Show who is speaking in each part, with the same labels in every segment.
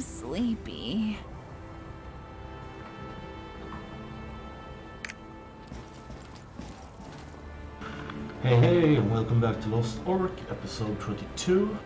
Speaker 1: sleepy.
Speaker 2: Hey, and welcome back to Lost Ark, episode 22.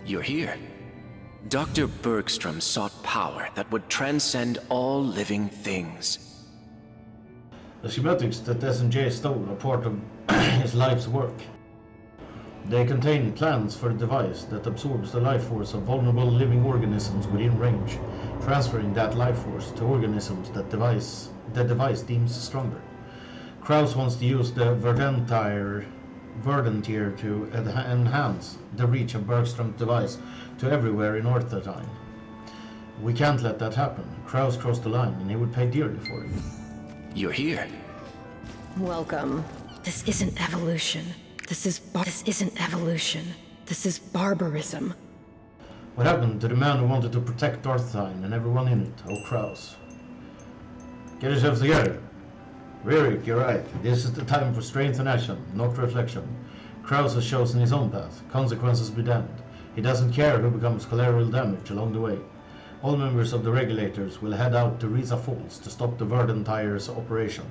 Speaker 3: You're here. Dr. Bergstrom sought power that would transcend all living things.
Speaker 2: The schematics that SMJ stole are part of his life's work. They contain plans for a device that absorbs the life force of vulnerable living organisms within range, transferring that life force to organisms that the device deems stronger. Kraus wants to use the Verdant-tier to enhance the reach of Bergstrom's device to everywhere in Orthatine. We can't let that happen. Kraus crossed the line and he would pay dearly for it.
Speaker 3: You're here.
Speaker 4: Welcome. This isn't evolution. This isn't evolution. This is barbarism.
Speaker 2: What happened to the man who wanted to protect Orthatine and everyone in it? Oh, Kraus. Get yourselves together. Ririk, you're right. This is the time for strength and action, not reflection. Kraus has chosen his own path. Consequences be damned. He doesn't care who becomes collateral damage along the way. All members of the Regulators will head out to Risa Falls to stop the Verdant-tier's operation.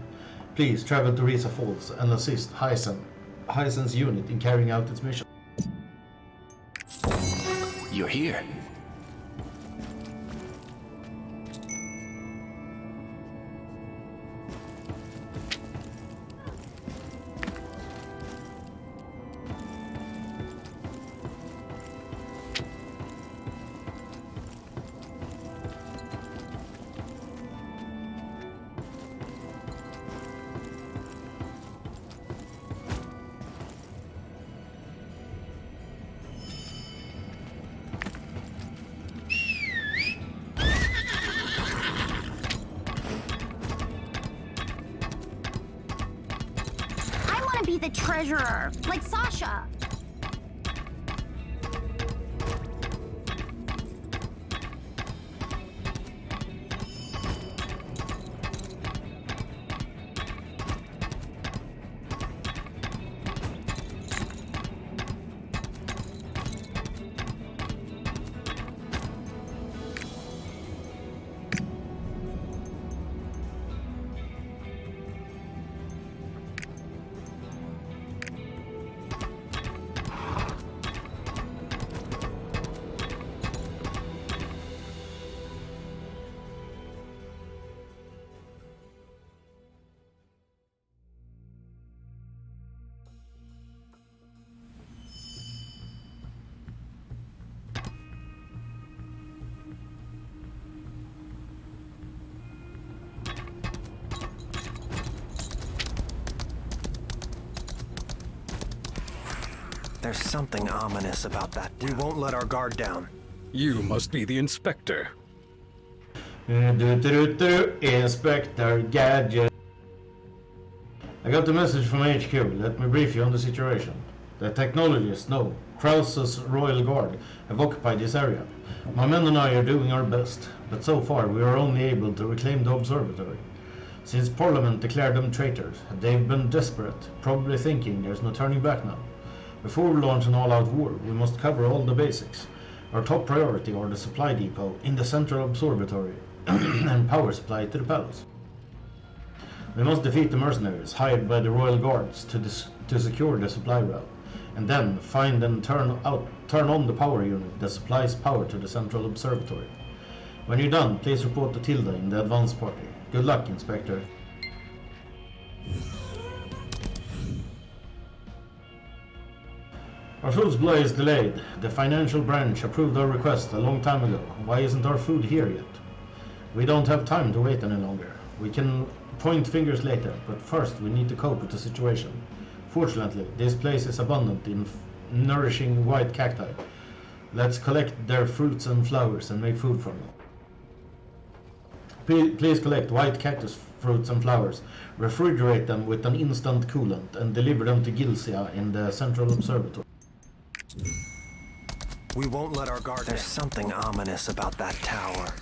Speaker 2: Please travel to Risa Falls and assist Heisen's unit in carrying out its mission.
Speaker 3: You're here.
Speaker 5: Be the treasurer, like Sasha.
Speaker 6: There's something ominous about that. We won't let our guard down.
Speaker 7: You must be the inspector.
Speaker 2: Inspector Gadget. I got the message from HQ. Let me brief you on the situation. The technologists know Kraus's Royal Guard have occupied this area. My men and I are doing our best, but so far we are only able to reclaim the observatory. Since Parliament declared them traitors, they've been desperate, probably thinking there's no turning back now. Before we launch an all-out war, we must cover all the basics. Our top priority are the supply depot in the central observatory and power supply to the palace. We must defeat the mercenaries hired by the Royal Guards to secure the supply route, and then find and turn on the power unit that supplies power to the central observatory. When you're done, please report to Tilda in the advance party. Good luck, Inspector. Our food supply is delayed. The financial branch approved our request a long time ago. Why isn't our food here yet? We don't have time to wait any longer. We can point fingers later, but first we need to cope with the situation. Fortunately, this place is abundant in nourishing white cacti. Let's collect their fruits and flowers and make food from them. Please collect white cactus fruits and flowers, refrigerate them with an instant coolant, and deliver them to Gilsia in the Central Observatory.
Speaker 6: We won't let our guard down.
Speaker 1: There's something ominous about that tower.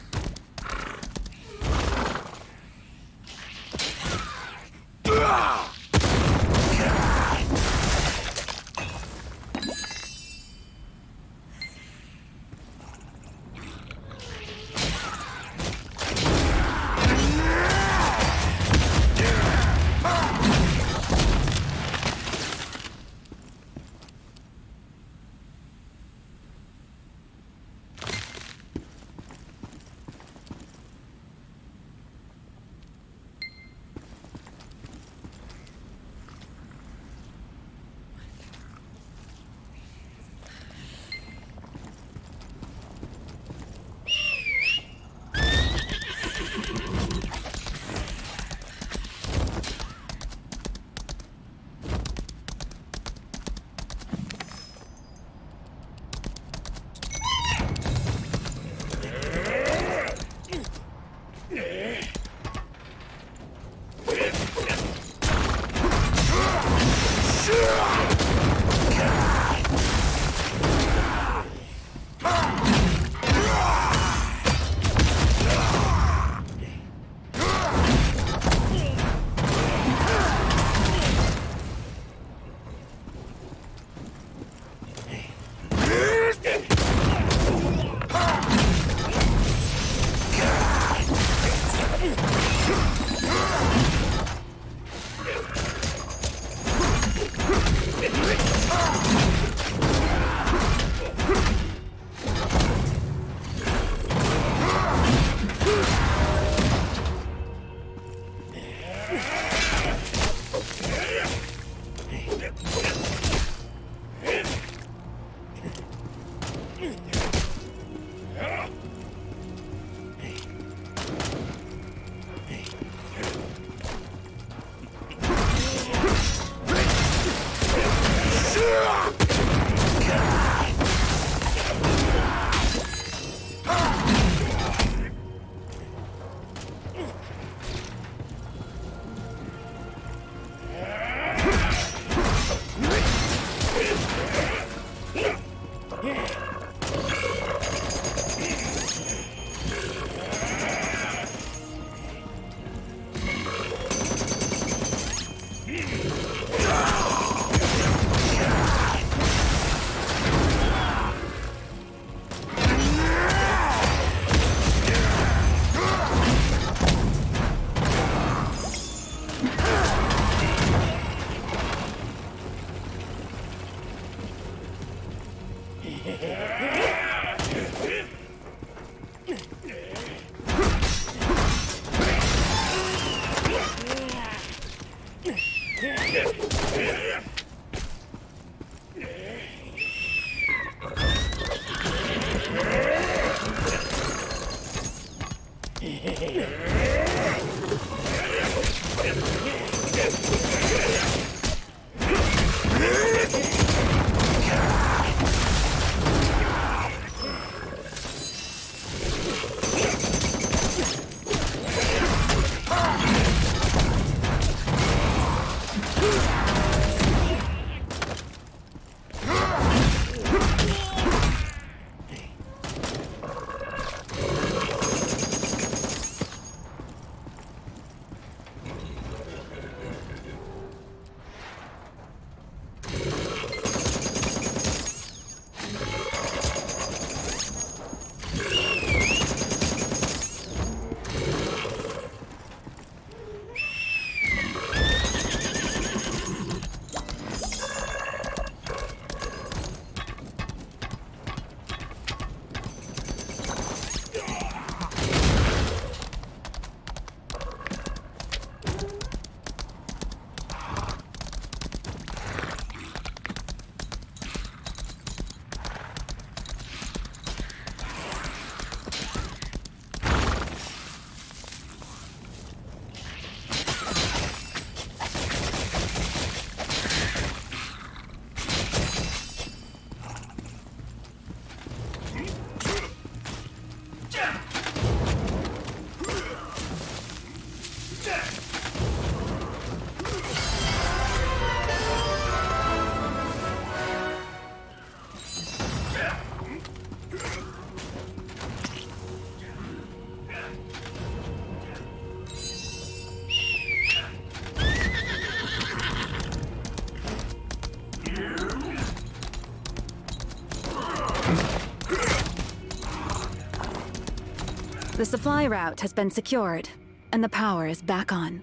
Speaker 8: The supply route has been secured, and the power is back on.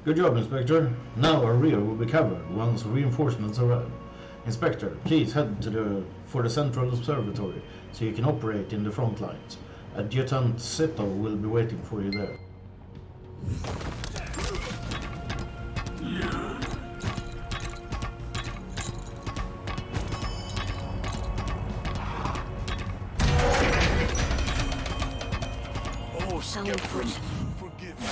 Speaker 2: Good job, Inspector. Now our rear will be covered once reinforcements arrive. Inspector, please head for the Central Observatory so you can operate in the front lines. Adjutant Seto will be waiting for you there.
Speaker 9: Oh, Skeptrum, forgive me.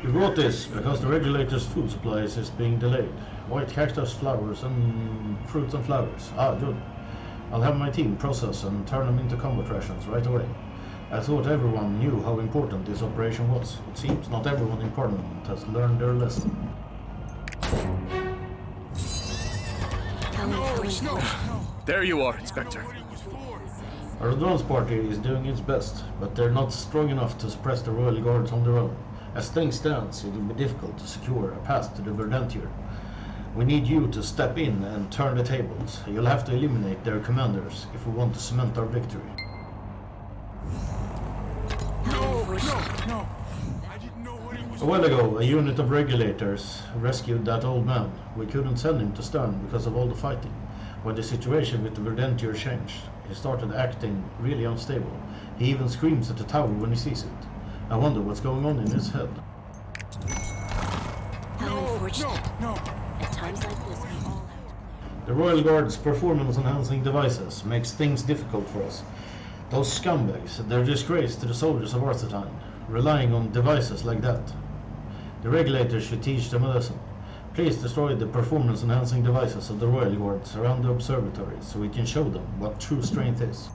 Speaker 2: We brought this because the regulator's food supplies is being delayed. White cactus flowers and fruits and flowers. Ah, good. I'll have my team process and turn them into combat rations right away. I thought everyone knew how important this operation was. It seems not everyone in Parliament has learned their lesson.
Speaker 3: There you are, Inspector.
Speaker 2: Our advance party is doing its best, but they're not strong enough to suppress the Royal Guards on their own. As things stand, it will be difficult to secure a path to the Verdentier. We need you to step in and turn the tables. You'll have to eliminate their commanders if we want to cement our victory.
Speaker 9: No! I didn't know what it was
Speaker 2: A while ago, a unit of regulators rescued that old man. We couldn't send him to Stern because of all the fighting. When the situation with the Verdentier changed, he started acting really unstable. He even screams at the tower when he sees it. I wonder what's going on in his head.
Speaker 9: How unfortunate. No.
Speaker 10: At times like this, we all have to play.
Speaker 2: The Royal Guard's performance-enhancing devices makes things difficult for us. Those scumbags, they're a disgrace to the soldiers of Arthurtine, relying on devices like that. The regulators should teach them a lesson. Please destroy the performance-enhancing devices of the Royal Guards around the observatory so we can show them what true strength is.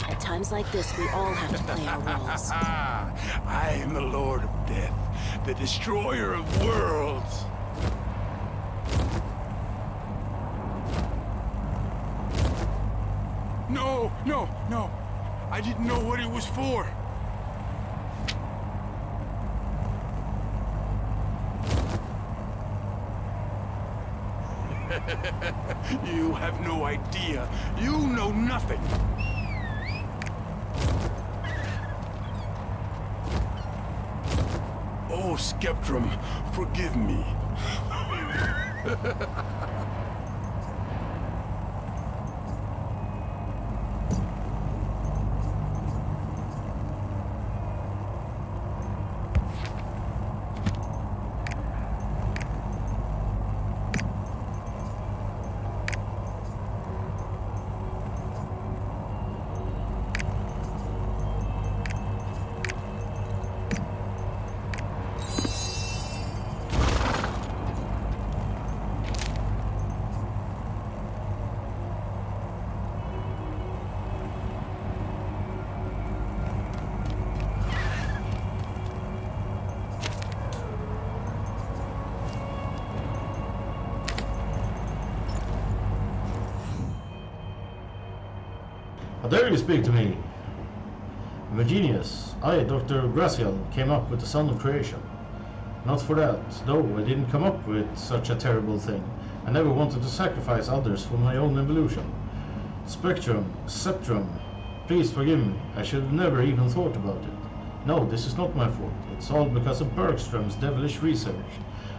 Speaker 10: At times like this, we all have to play our roles.
Speaker 9: I am the Lord of Death, the destroyer of worlds. No. I didn't know what it was for. You have no idea. You know nothing. Oh, Skeptrum, forgive me.
Speaker 2: How dare you speak to me? I'm a genius. I, Dr. Gracial, came up with the Son of Creation. Not for that, though I didn't come up with such a terrible thing. I never wanted to sacrifice others for my own evolution. Spectrum, Septrum, please forgive me. I should have never even thought about it. No, this is not my fault. It's all because of Bergstrom's devilish research.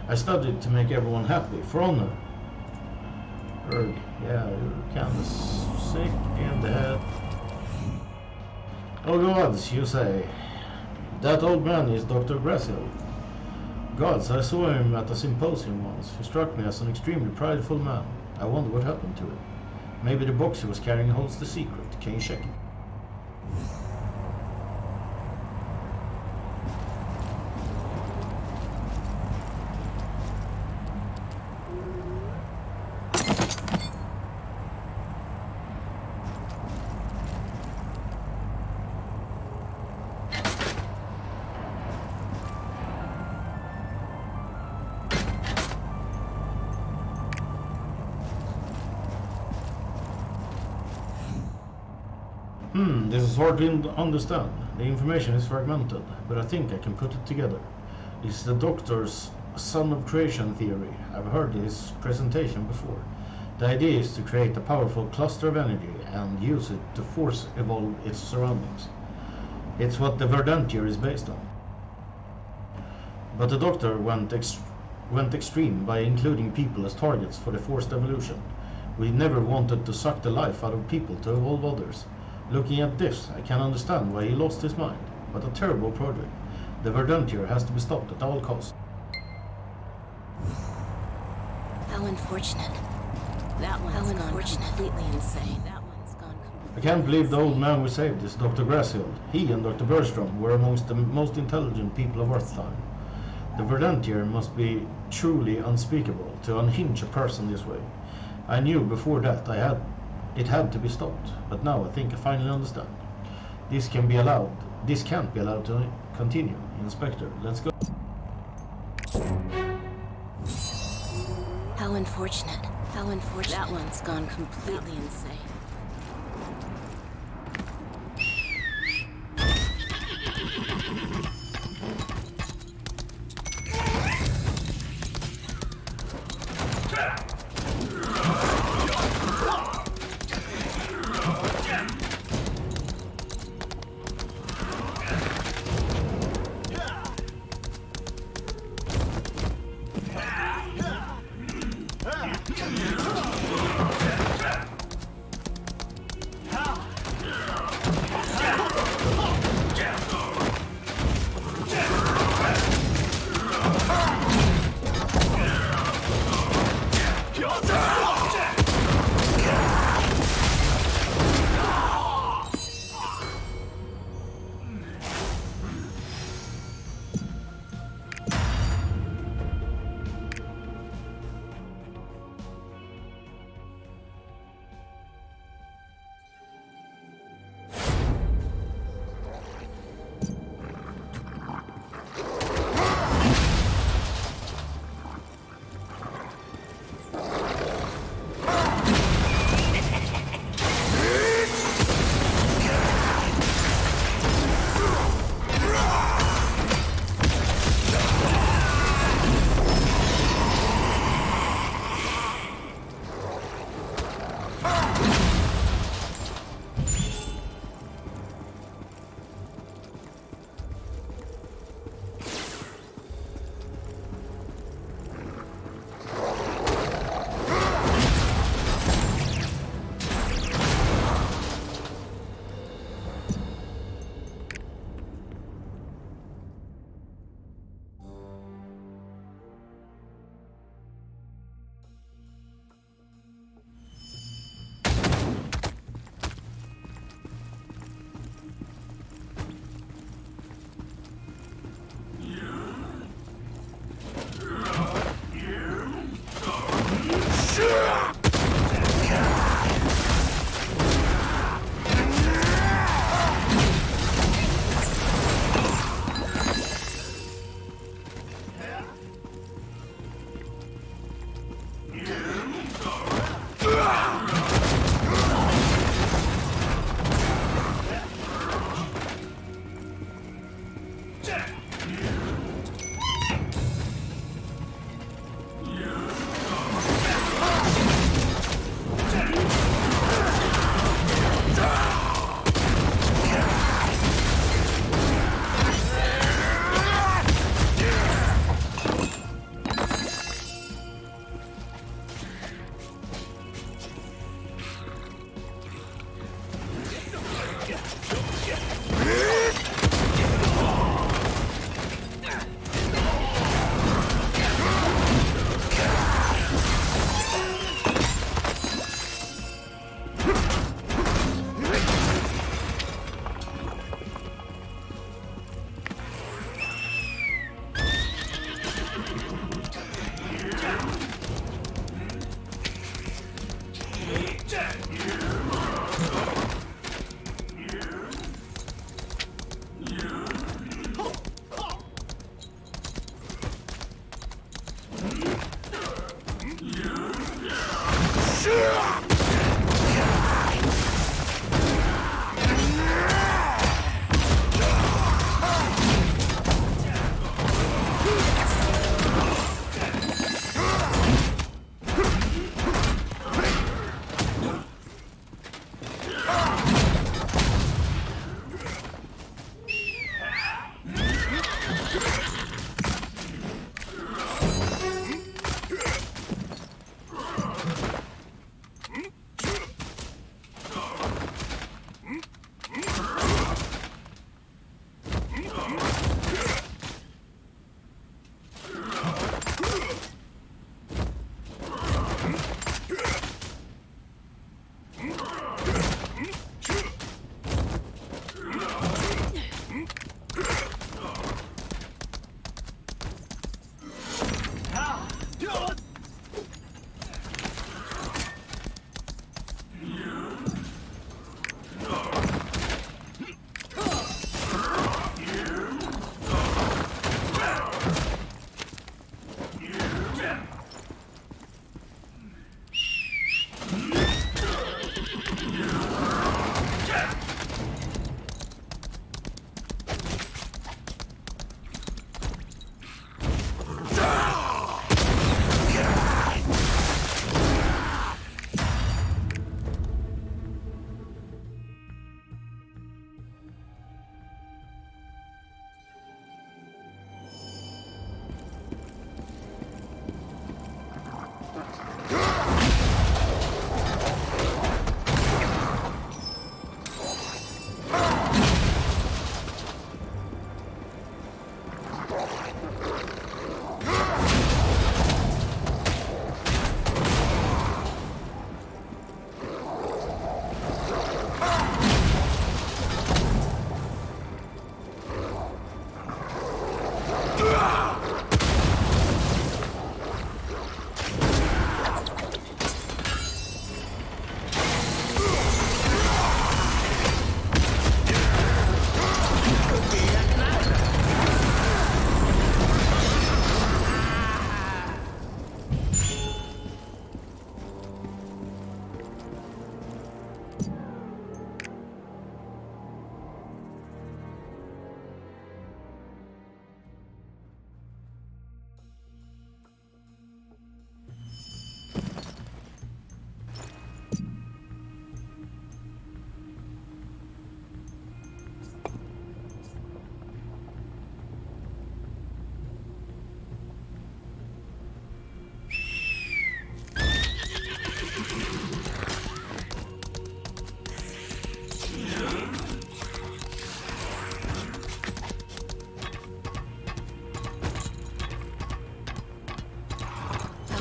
Speaker 2: I studied to make everyone happy, for honor. Berg, yeah, you're kinda sick in the head. Oh gods, you say. That old man is Dr. Gracial. Gods, I saw him at a symposium once. He struck me as an extremely prideful man. I wonder what happened to him. Maybe the box he was carrying holds the secret. Can you check it? This is hard to understand. The information is fragmented, but I think I can put it together. It's the Doctor's Son of Creation theory. I've heard his presentation before. The idea is to create a powerful cluster of energy and use it to force evolve its surroundings. It's what the Verdantr is based on. But the Doctor went extreme by including people as targets for the forced evolution. We never wanted to suck the life out of people to evolve others. Looking at this, I can understand why he lost his mind, but a terrible project. The Verdantr has to be stopped at all costs.
Speaker 10: How unfortunate. That one's gone completely insane.
Speaker 2: I can't believe the old man we saved is Dr. Grasshill. He and Dr. Bergstrom were amongst the most intelligent people of Earth time. The Verdantr must be truly unspeakable to unhinge a person this way. I knew before that it had to be stopped, but now I think I finally understand. This can't be allowed to continue. Inspector, let's go.
Speaker 10: How unfortunate. How unfortunate. That one's gone completely insane.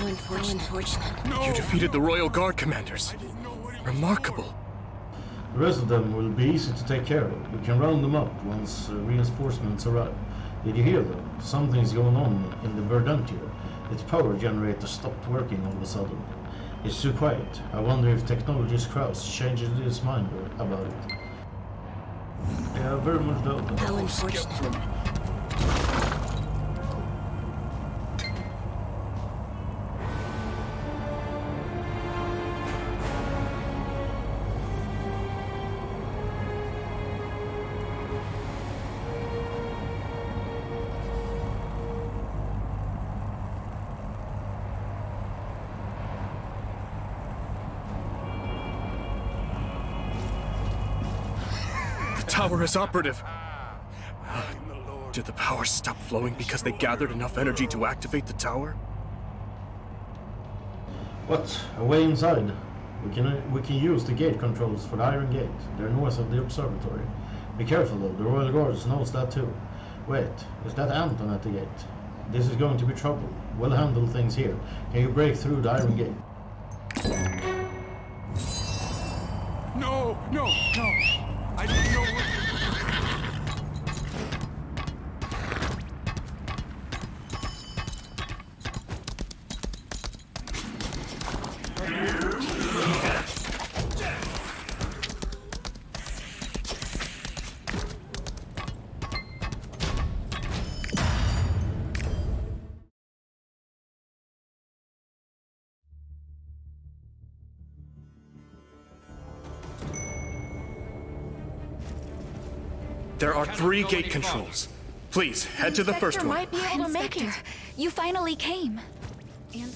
Speaker 10: How unfortunate.
Speaker 9: No!
Speaker 7: You defeated the Royal Guard commanders. Remarkable.
Speaker 2: The rest of them will be easy to take care of. We can round them up once reinforcements arrive. Did you hear though? Something's going on in the Verdantia. Its power generator stopped working all of a sudden. It's too quiet. I wonder if Technologist Kraus changes his mind about it. Yeah, very much doubt that.
Speaker 10: How unfortunate.
Speaker 7: The tower is operative. Did the power stop flowing because they gathered enough energy to activate the tower?
Speaker 2: What? Away inside. We can use the gate controls for the Iron Gate. They're north of the observatory. Be careful though, the Royal Guards knows that too. Wait, is that Anton at the gate? This is going to be trouble. We'll handle things here. Can you break through the Iron Gate?
Speaker 9: No! I didn't know what...
Speaker 7: There are 3 gate controls. Please, head to the first one.
Speaker 8: Might be able to make it. You finally came.
Speaker 10: Anton?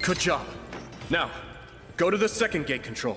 Speaker 7: Good job. Now, go to the second gate control.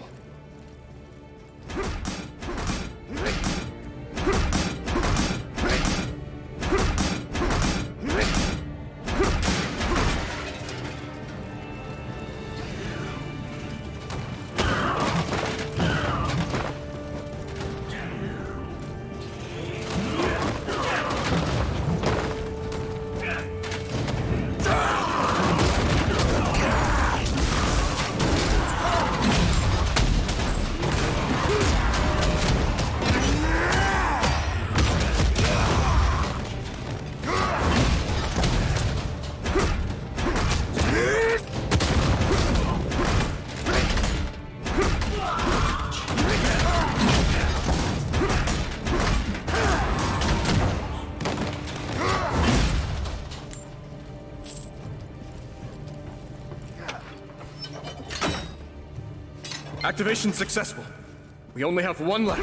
Speaker 7: Activation successful. We only have one left.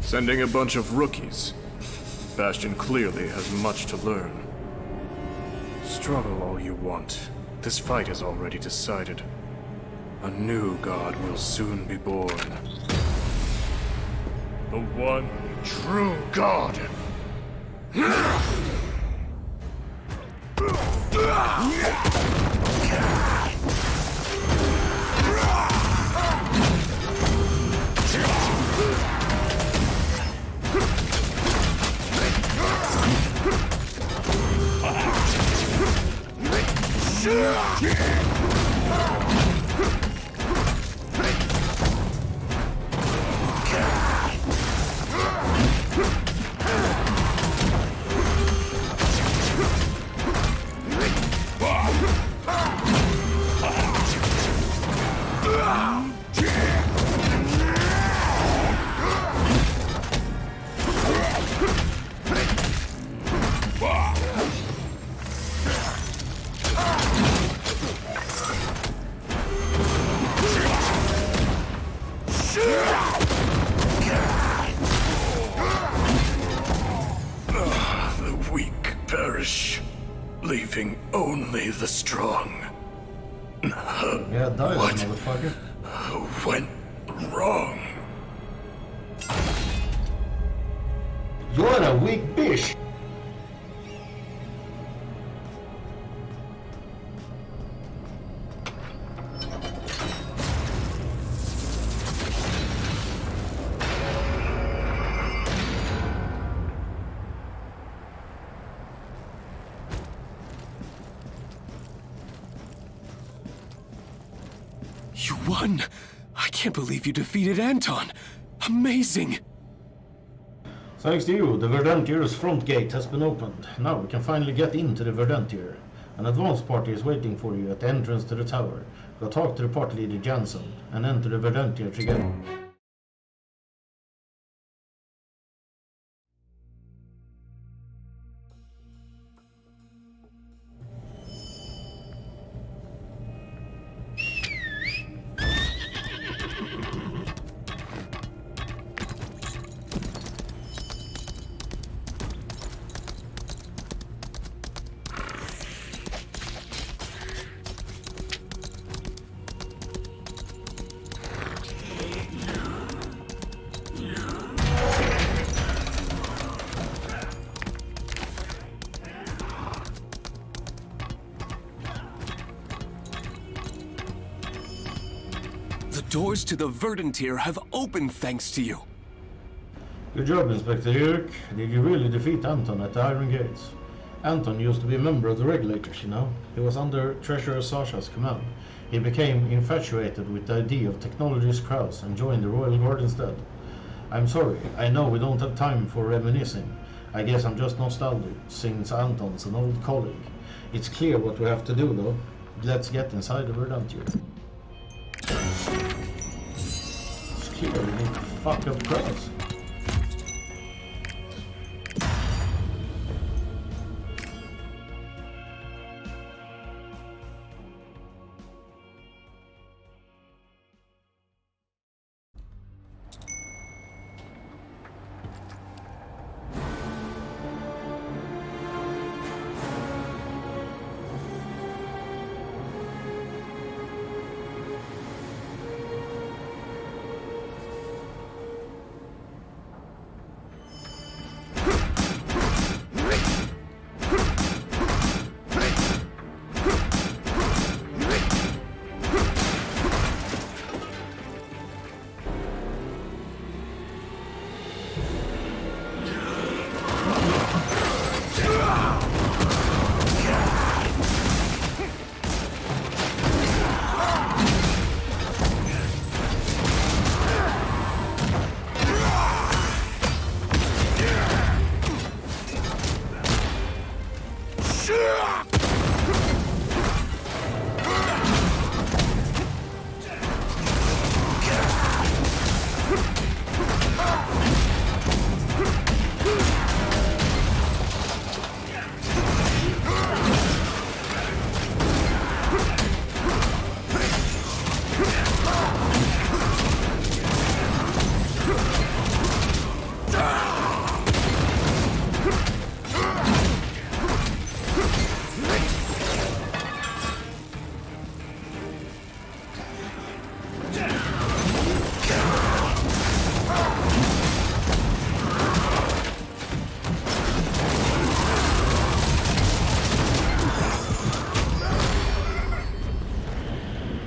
Speaker 7: Sending a bunch of rookies. Bastion clearly has much to learn. Struggle all you want. This fight is already decided. A new god will soon be born. The one true god. keeping only the strong.
Speaker 2: Yeah, die,
Speaker 7: What?
Speaker 2: motherfucker.
Speaker 7: Went wrong.
Speaker 2: You're a weak bitch!
Speaker 3: You won! I can't believe you defeated Anton! Amazing!
Speaker 2: Thanks to you, the Verdantier's front gate has been opened. Now we can finally get into the Verdantier. An advance party is waiting for you at the entrance to the tower. Go talk to the party leader Jansen and enter the Verdantier together.
Speaker 3: The doors to the Verdantier have opened thanks to you.
Speaker 2: Good job, Inspector Jurk. Did you really defeat Anton at the Iron Gates? Anton used to be a member of the Regulators, you know. He was under Treasurer Sasha's command. He became infatuated with the idea of technology's crowds and joined the Royal Guard instead. I'm sorry, I know we don't have time for reminiscing. I guess I'm just nostalgic, since Anton's an old colleague. It's clear what we have to do, though. Let's get inside the Verdantier. It's clear we need to fuck up crowds.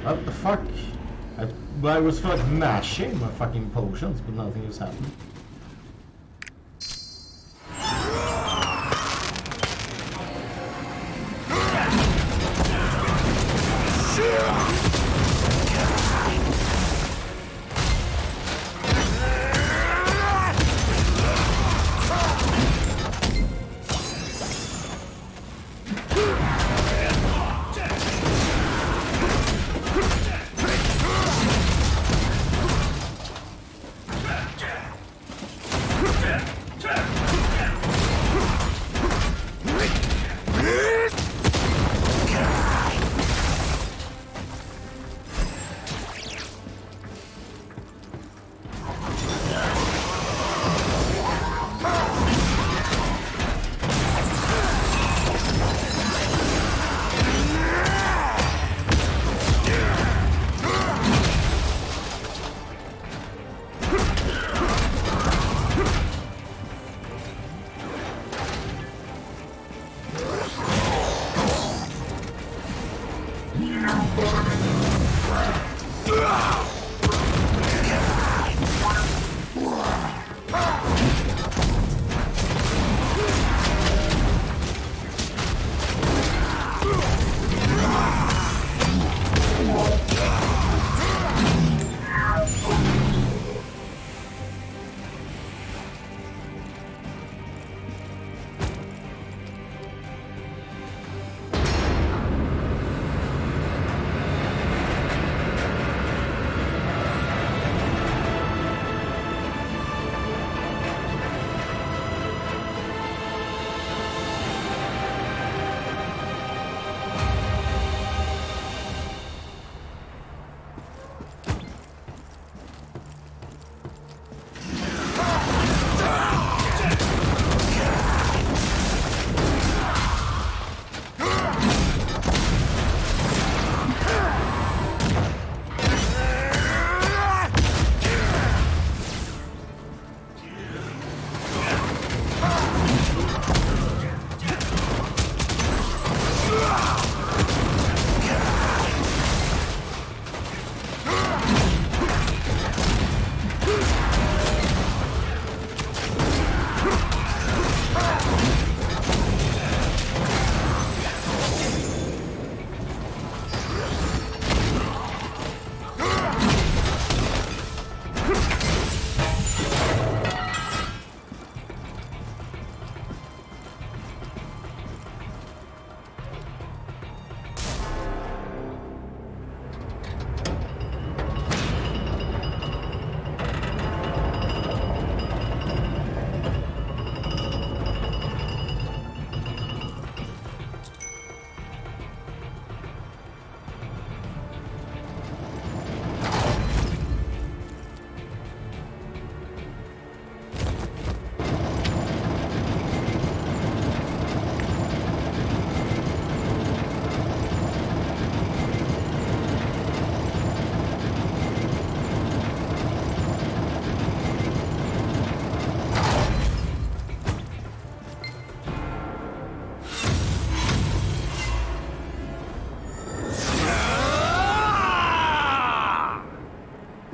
Speaker 2: What the fuck? I was like mashing my fucking potions, but nothing has happened.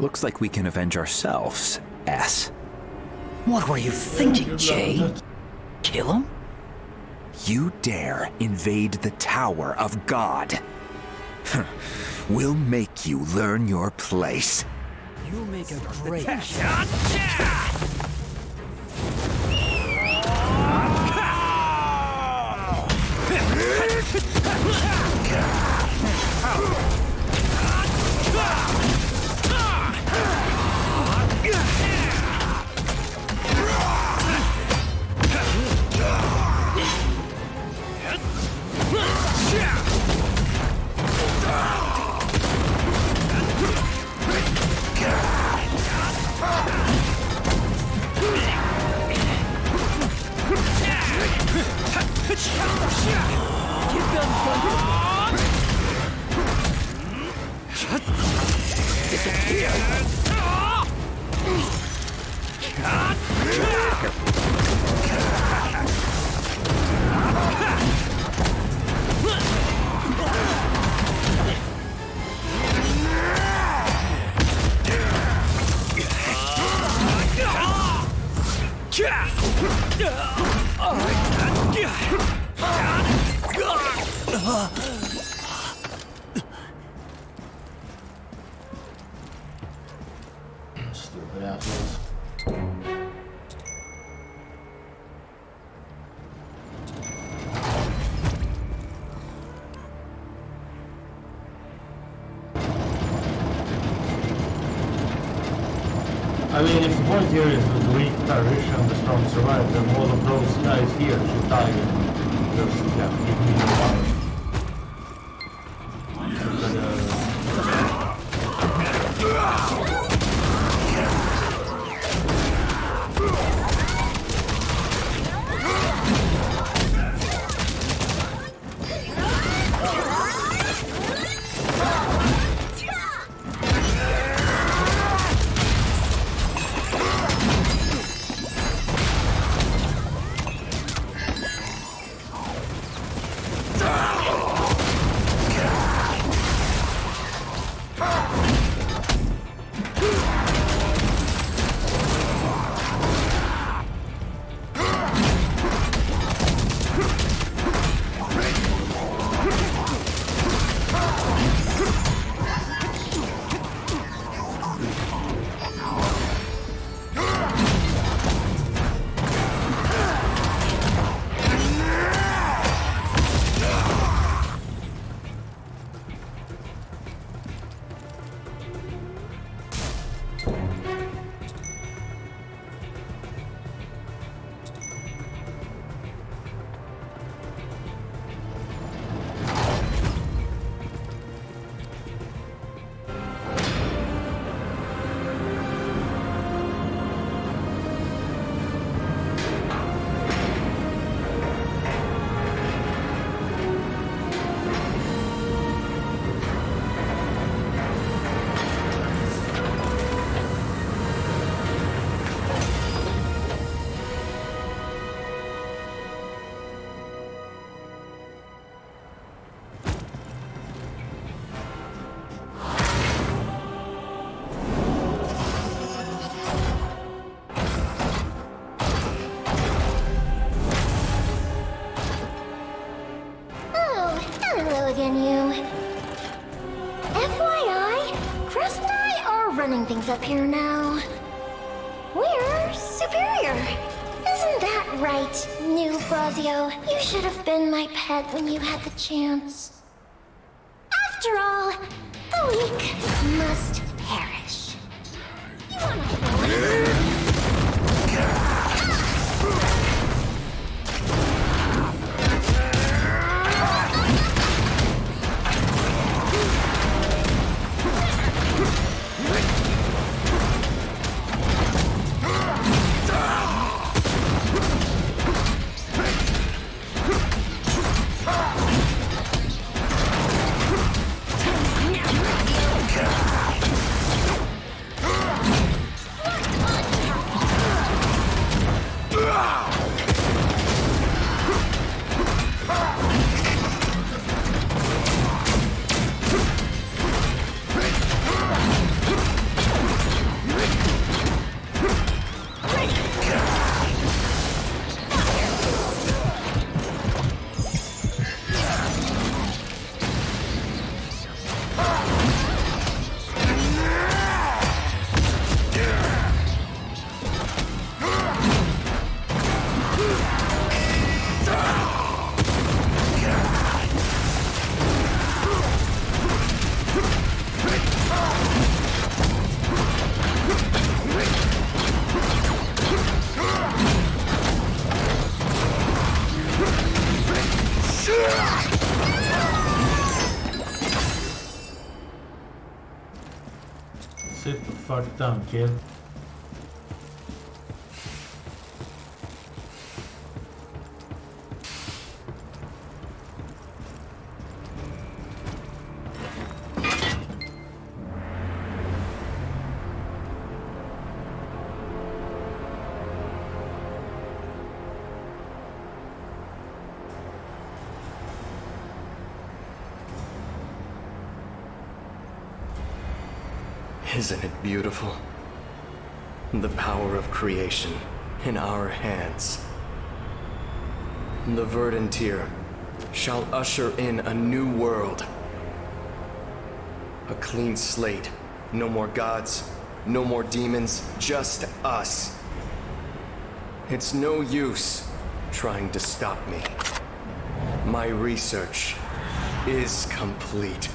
Speaker 6: Looks like we can avenge ourselves, S.
Speaker 11: What were you thinking, Jay? Kill him?
Speaker 6: You dare invade the Tower of God. We'll make you learn your place.
Speaker 11: You'll make a great...
Speaker 2: Stupid assholes. I mean, if the point here is that the weak perish and the strong survive, then all of those guys here should die and just, yeah, give me the power.
Speaker 5: Things up here now. We're superior. Isn't that right, new Brazio? You should have been my pet when you had the chance. After all, the weak must perish. You wanna What?
Speaker 2: fucked down, kid.
Speaker 3: Isn't it beautiful? The power of creation in our hands. The Verdant Tier shall usher in a new world. A clean slate. No more gods, no more demons, just us. It's no use trying to stop me. My research is complete.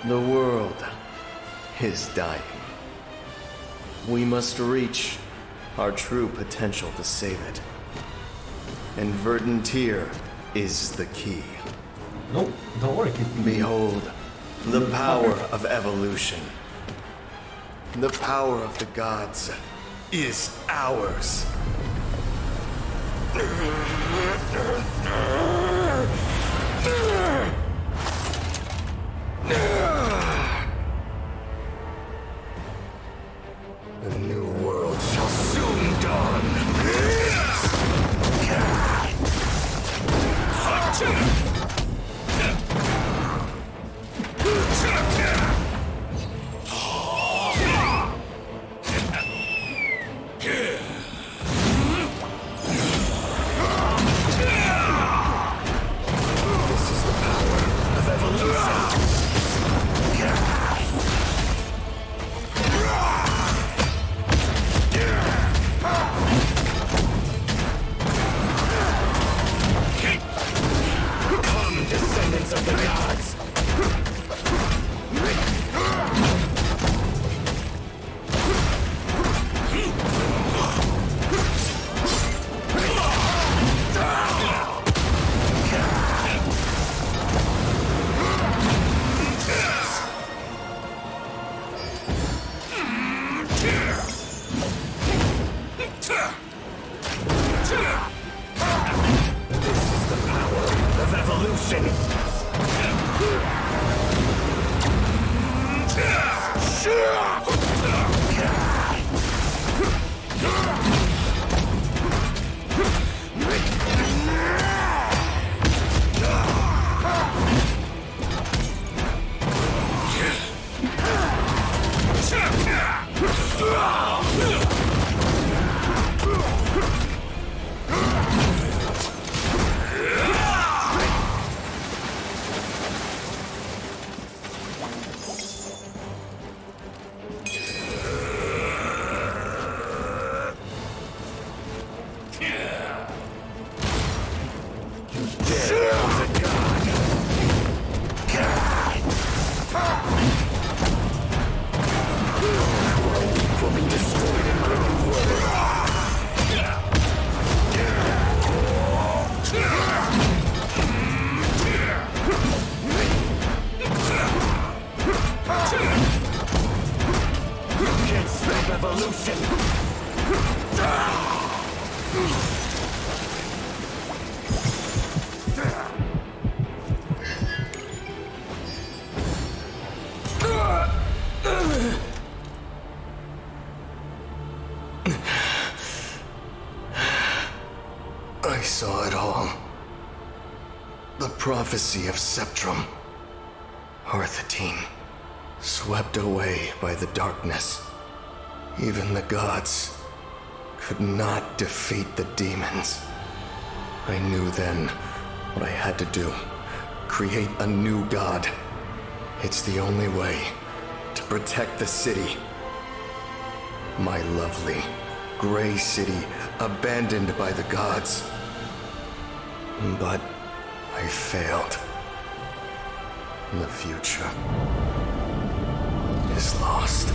Speaker 3: The world is dying. We must reach our true potential to save it. And Verdant Tier is the key.
Speaker 2: Nope, don't worry, kid.
Speaker 3: Behold, the power of evolution. The power of the gods is ours. A new world shall soon dawn. I saw it all. The prophecy of Septrum. Arthetyne. Swept away by the darkness. Even the gods could not defeat the demons. I knew then what I had to do. Create a new god. It's the only way to protect the city. My lovely, gray city, abandoned by the gods. But I failed. The future is lost.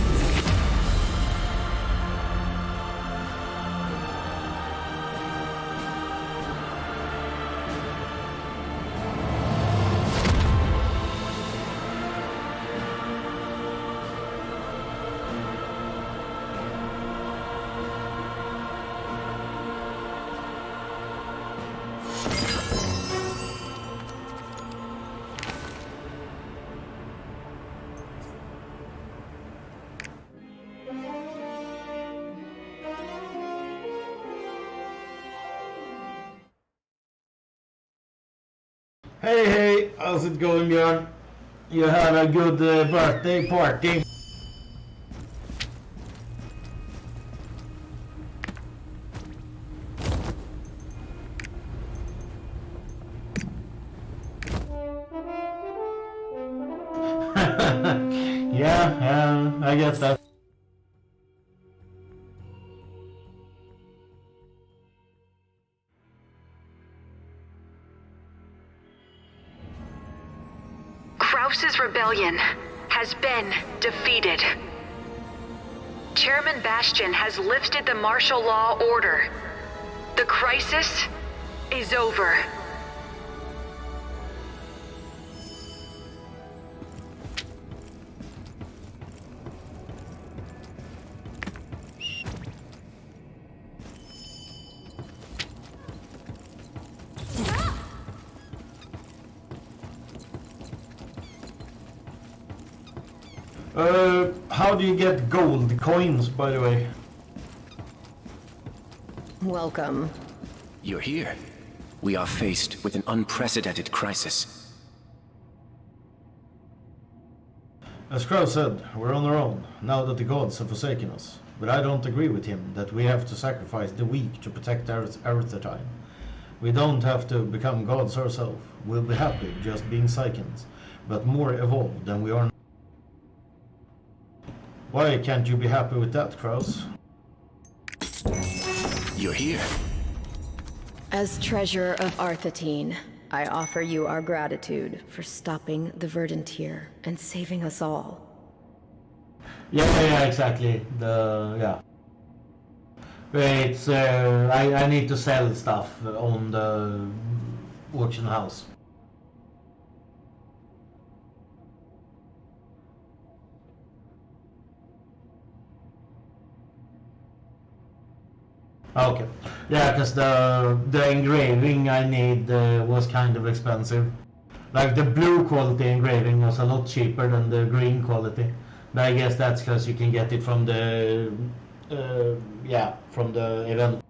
Speaker 2: Hey, how's it going, Björn? You had a good birthday party? Yeah, I guess that.
Speaker 12: Kraus's rebellion has been defeated. Chairman Bastion has lifted the martial law order. The crisis is over.
Speaker 2: How do you get gold coins, by the way?
Speaker 4: Welcome.
Speaker 13: You're here. We are faced with an unprecedented crisis.
Speaker 2: As Kraus said, we're on our own, now that the gods have forsaken us. But I don't agree with him that we have to sacrifice the weak to protect Arthetyne. We don't have to become gods ourselves. We'll be happy just being Psychons, but more evolved than we are now. Why can't you be happy with that, Kraus?
Speaker 13: You're here.
Speaker 4: As treasurer of Arthetyne, I offer you our gratitude for stopping the Verdant and saving us all.
Speaker 2: Yeah, exactly. It's I need to sell stuff on the auction house. Okay, yeah, because the engraving I need was kind of expensive. Like the blue quality engraving was a lot cheaper than the green quality. But I guess that's because you can get it from the from the event.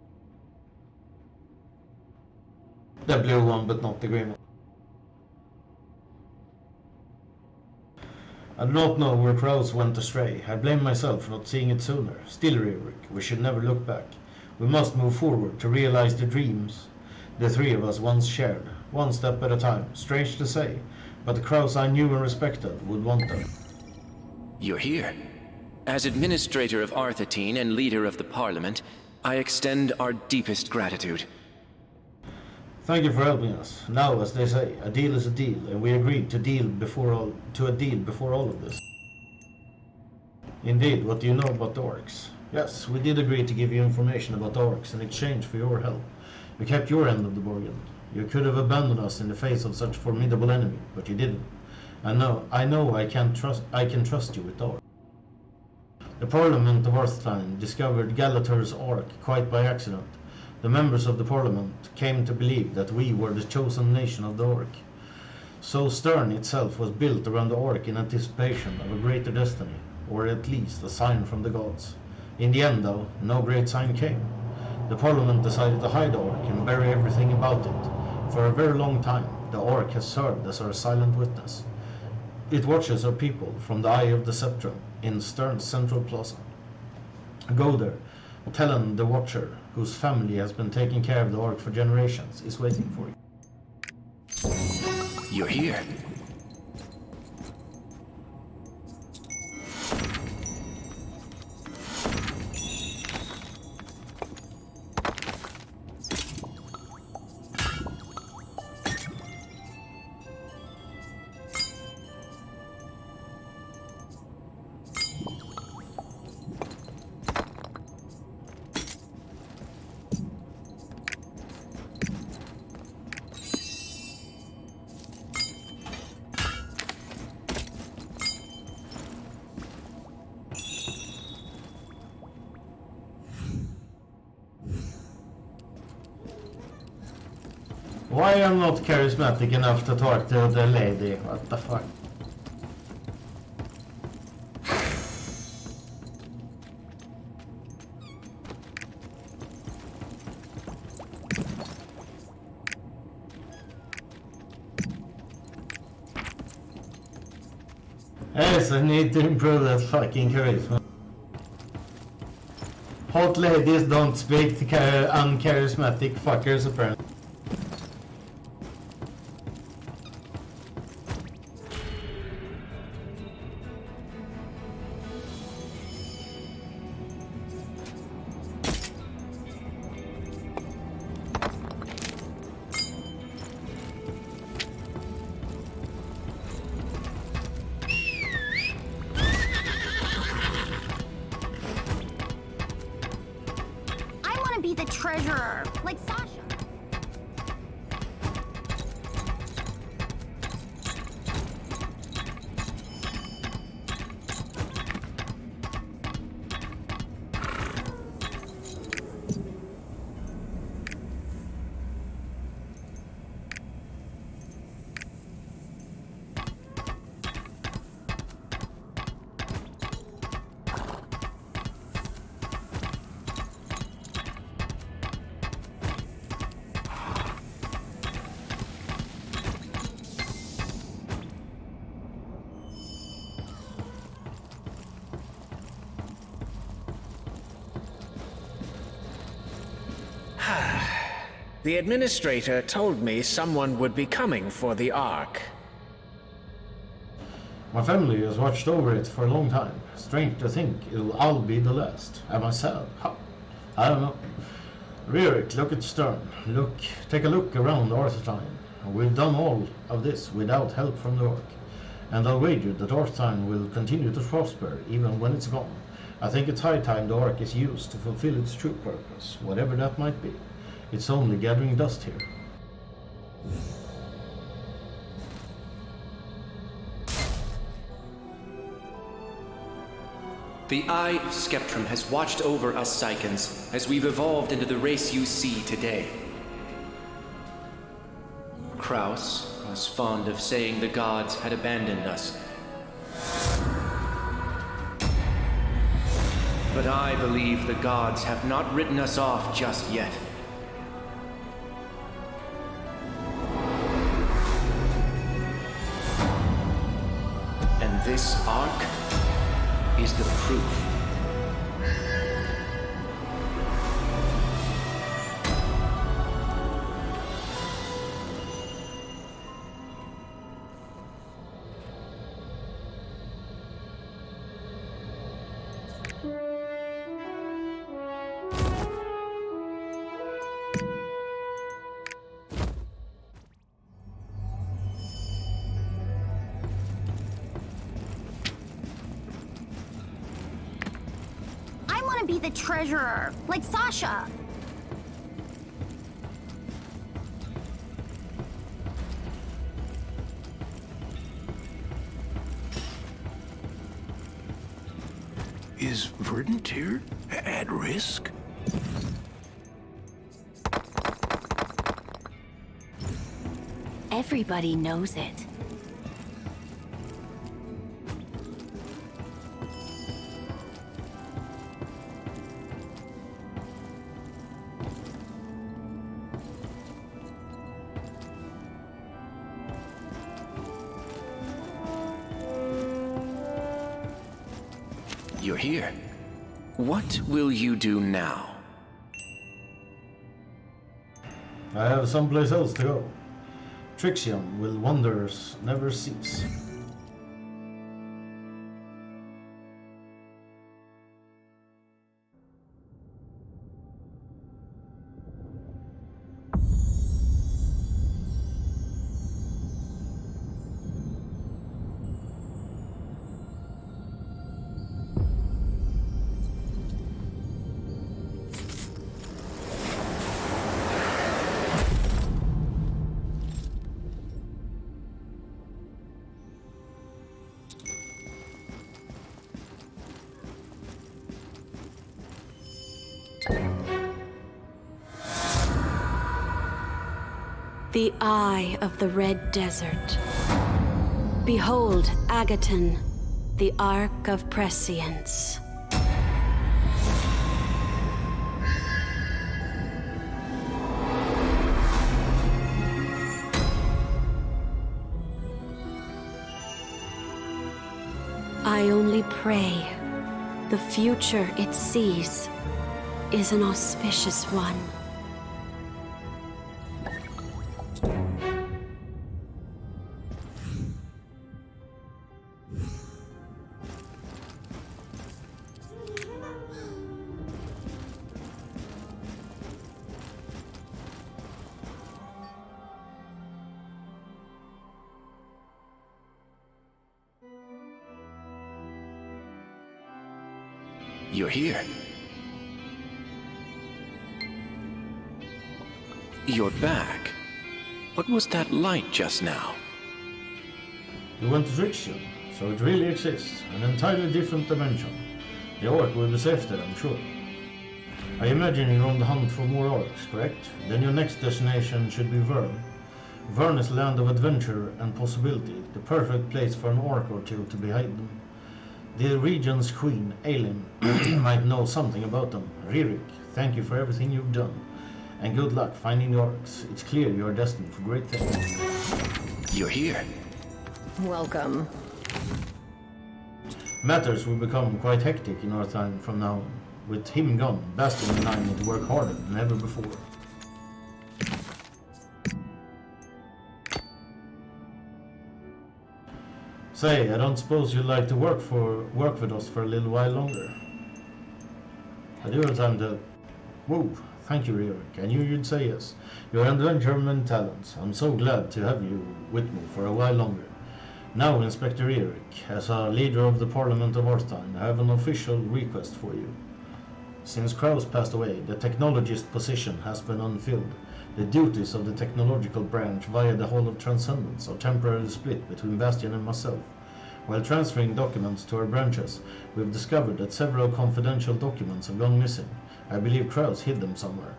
Speaker 2: The blue one, but not the green one. I do not know where Kraus went astray. I blame myself for not seeing it sooner. Still, Rurik, we should never look back. We must move forward to realize the dreams the three of us once shared, one step at a time. Strange to say, but the Kraus I knew and respected would want them.
Speaker 13: You're here. As administrator of Arthetyne and leader of the Parliament, I extend our deepest gratitude.
Speaker 2: Thank you for helping us. Now, as they say, a deal is a deal, and we agreed to a deal before all of this. Indeed, what do you know about the orcs? Yes, we did agree to give you information about the orcs in exchange for your help. We kept your end of the bargain. You could have abandoned us in the face of such a formidable enemy, but you didn't. I know I can trust you with the orcs. The Parliament of Arthetyne discovered Galater's Ark quite by accident. The members of the Parliament came to believe that we were the chosen nation of the Orc. So Stern itself was built around the Orc in anticipation of a greater destiny, or at least a sign from the gods. In the end, though, no great sign came. The Parliament decided to hide the Orc and bury everything about it. For a very long time, the Orc has served as our silent witness. It watches our people from the eye of the Sceptrum in Stern's central plaza. Go there, Talon the Watcher, whose family has been taking care of the Orc for generations, is waiting for you.
Speaker 13: You're here.
Speaker 2: Why am I not charismatic enough to talk to the lady? What the fuck? Yes, I need to improve that fucking charisma. Hot ladies don't speak to uncharismatic fuckers apparently.
Speaker 5: Be the treasurer, like Sasha.
Speaker 14: The administrator told me someone would be coming for the Ark.
Speaker 2: My family has watched over it for a long time. Strange to think I'll be the last. Am I sad? I don't know. Ririk, look at Stern. Take a look around Arthetyne. We've done all of this without help from the Orc. And I'll wager that Arthetyne will continue to prosper even when it's gone. I think it's high time the Orc is used to fulfill its true purpose, whatever that might be. It's only gathering dust here.
Speaker 13: The Eye of Sceptrum has watched over us Psychons as we've evolved into the race you see today. Kraus was fond of saying the gods had abandoned us. But I believe the gods have not written us off just yet. And this Ark is the proof.
Speaker 5: Be the treasurer, like Sasha.
Speaker 9: Is Verdantir at risk?
Speaker 10: Everybody knows it.
Speaker 13: You're here. What will you do now?
Speaker 2: I have someplace else to go. Trixium will wonders never cease.
Speaker 10: The Eye of the Red Desert. Behold Agaton, the Ark of Prescience. I only pray the future it sees is an auspicious one.
Speaker 13: You're here. You're back. What was that light just now?
Speaker 2: You went to Trixium, so it really exists. An entirely different dimension. The Ark will be safe there, I'm sure. I imagine you're on the hunt for more Arks, correct? Then your next destination should be Vern. Vern is land of adventure and possibility, the perfect place for an Ark or two to be hidden. The region's queen, Aelin, might know something about them. Ririk, thank you for everything you've done. And good luck finding the Orcs. It's clear you are destined for great things.
Speaker 13: You're here.
Speaker 4: Welcome.
Speaker 2: Matters will become quite hectic in our time from now on. With him gone, Bastion and I need to work harder than ever before. Say, I don't suppose you'd like to work with us for a little while longer. I do have time to... Whoa, thank you, Ririk. I knew you'd say yes. You're an adventureman talent. I'm so glad to have you with me for a while longer. Now, Inspector Ririk, as a leader of the Parliament of Orthanc, I have an official request for you. Since Kraus passed away, the technologist position has been unfilled. The duties of the technological branch via the Hall of Transcendence are temporarily split between Bastion and myself. While transferring documents to our branches, we've discovered that several confidential documents have gone missing. I believe Kraus hid them somewhere.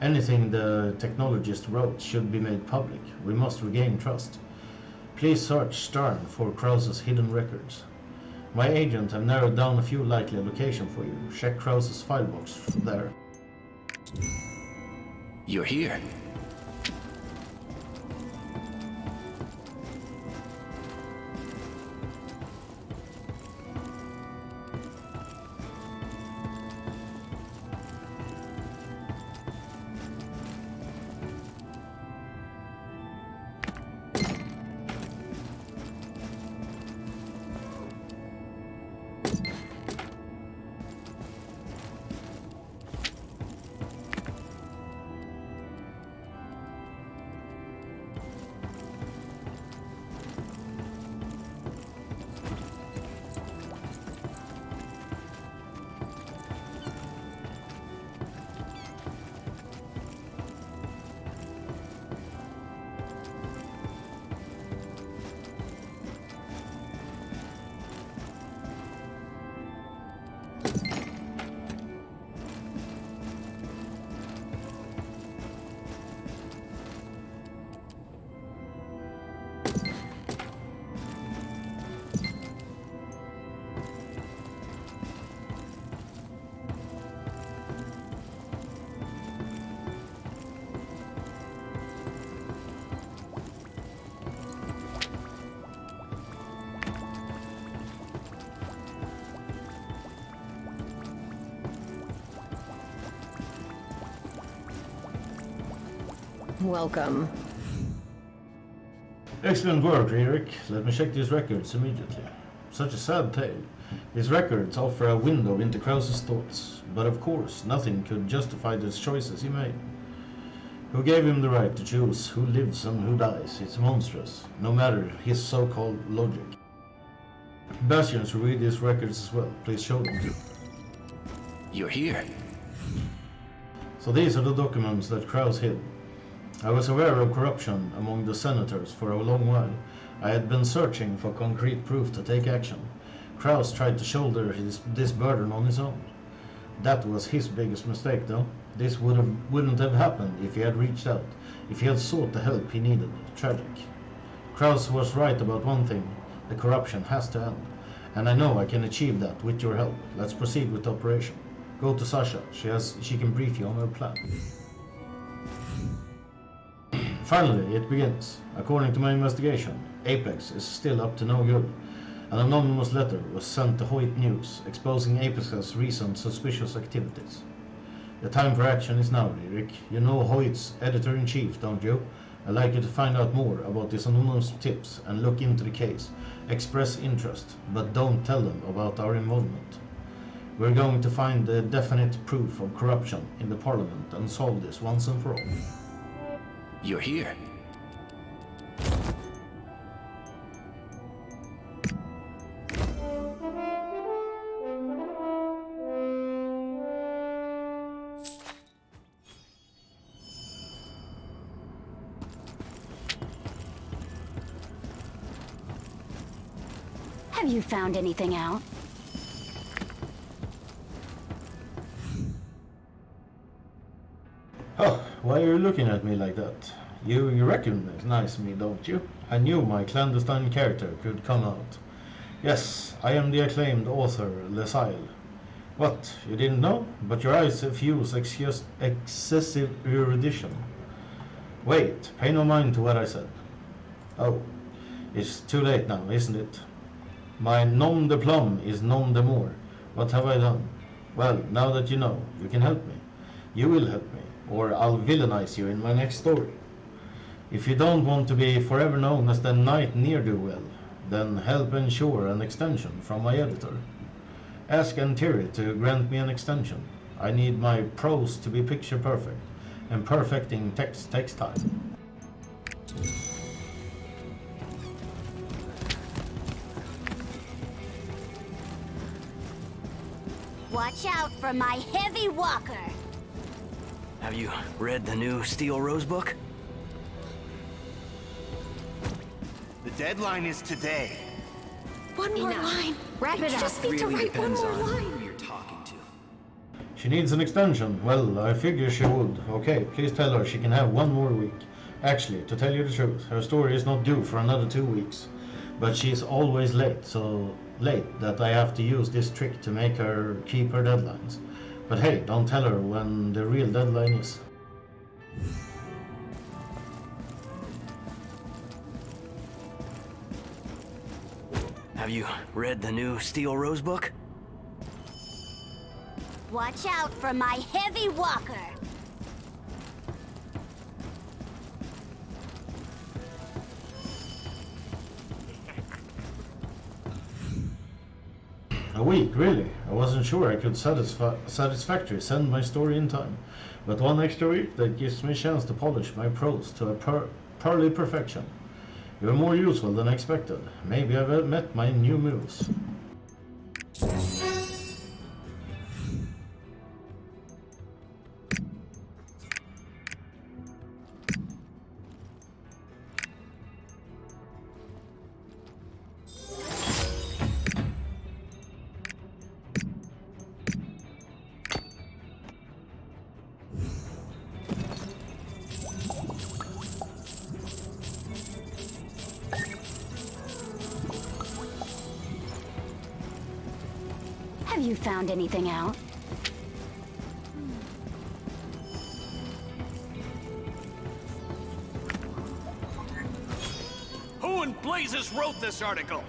Speaker 2: Anything the technologist wrote should be made public. We must regain trust. Please search Stern for Kraus's hidden records. My agent have narrowed down a few likely locations for you. Check Kraus's file box there.
Speaker 13: You're here.
Speaker 4: Welcome.
Speaker 2: Excellent work, Eric. Let me check these records immediately. Such a sad tale. These records offer a window into Krause's thoughts, but of course, nothing could justify the choices he made. Who gave him the right to choose who lives and who dies? It's monstrous, no matter his so-called logic. Bastions read these records as well. Please show them to.
Speaker 13: You're here.
Speaker 2: So these are the documents that Krause hid. I was aware of corruption among the senators for a long while. I had been searching for concrete proof to take action. Krause tried to shoulder this burden on his own. That was his biggest mistake, though. This wouldn't have happened if he had reached out, if he had sought the help he needed. Tragic. Krause was right about one thing. The corruption has to end. And I know I can achieve that with your help. Let's proceed with the operation. Go to Sasha. She can brief you on her plan. Finally, it begins. According to my investigation, Apex is still up to no good. An anonymous letter was sent to Hoyt News, exposing Apex's recent suspicious activities. The time for action is now, Eric. You know Hoyt's editor-in-chief, don't you? I'd like you to find out more about these anonymous tips and look into the case. Express interest, but don't tell them about our involvement. We're going to find the definite proof of corruption in the Parliament and solve this once and for all.
Speaker 13: You're here.
Speaker 10: Have you found anything out?
Speaker 2: Oh, why are you looking at me like that? You recognize me, don't you? I knew my clandestine character could come out. Yes, I am the acclaimed author, Lesile. What, you didn't know? But your eyes effuse excessive erudition. Wait, pay no mind to what I said. Oh, it's too late now, isn't it? My nom de plume is nom de more. What have I done? Well, now that you know, you can help me. You will help me, or I'll villainize you in my next story. If you don't want to be forever known as the Knight Ne'er-Do-Well, then help ensure an extension from my editor. Ask Antiri to grant me an extension. I need my prose to be picture perfect, and perfecting text takes time.
Speaker 15: Watch out for my heavy walker!
Speaker 11: Have you read the new Steel Rose book?
Speaker 9: The deadline is today.
Speaker 15: One more line.
Speaker 4: Wrap it up.
Speaker 15: Just need to write one more line.
Speaker 11: You're talking to.
Speaker 2: She needs an extension. Well, I figure she would. Okay, please tell her she can have one more week. Actually, to tell you the truth, her story is not due for another 2 weeks. But she's always late, so late that I have to use this trick to make her keep her deadlines. But hey, don't tell her when the real deadline is.
Speaker 11: Have you read the new Steel Rose book?
Speaker 15: Watch out for my heavy walker!
Speaker 2: A week, really? I wasn't sure I could satisfactorily send my story in time. But one extra week, that gives me a chance to polish my prose to a pearly perfection. You're more useful than I expected. Maybe I've met my new moves.
Speaker 10: Have you found anything out?
Speaker 9: Who in blazes wrote this article?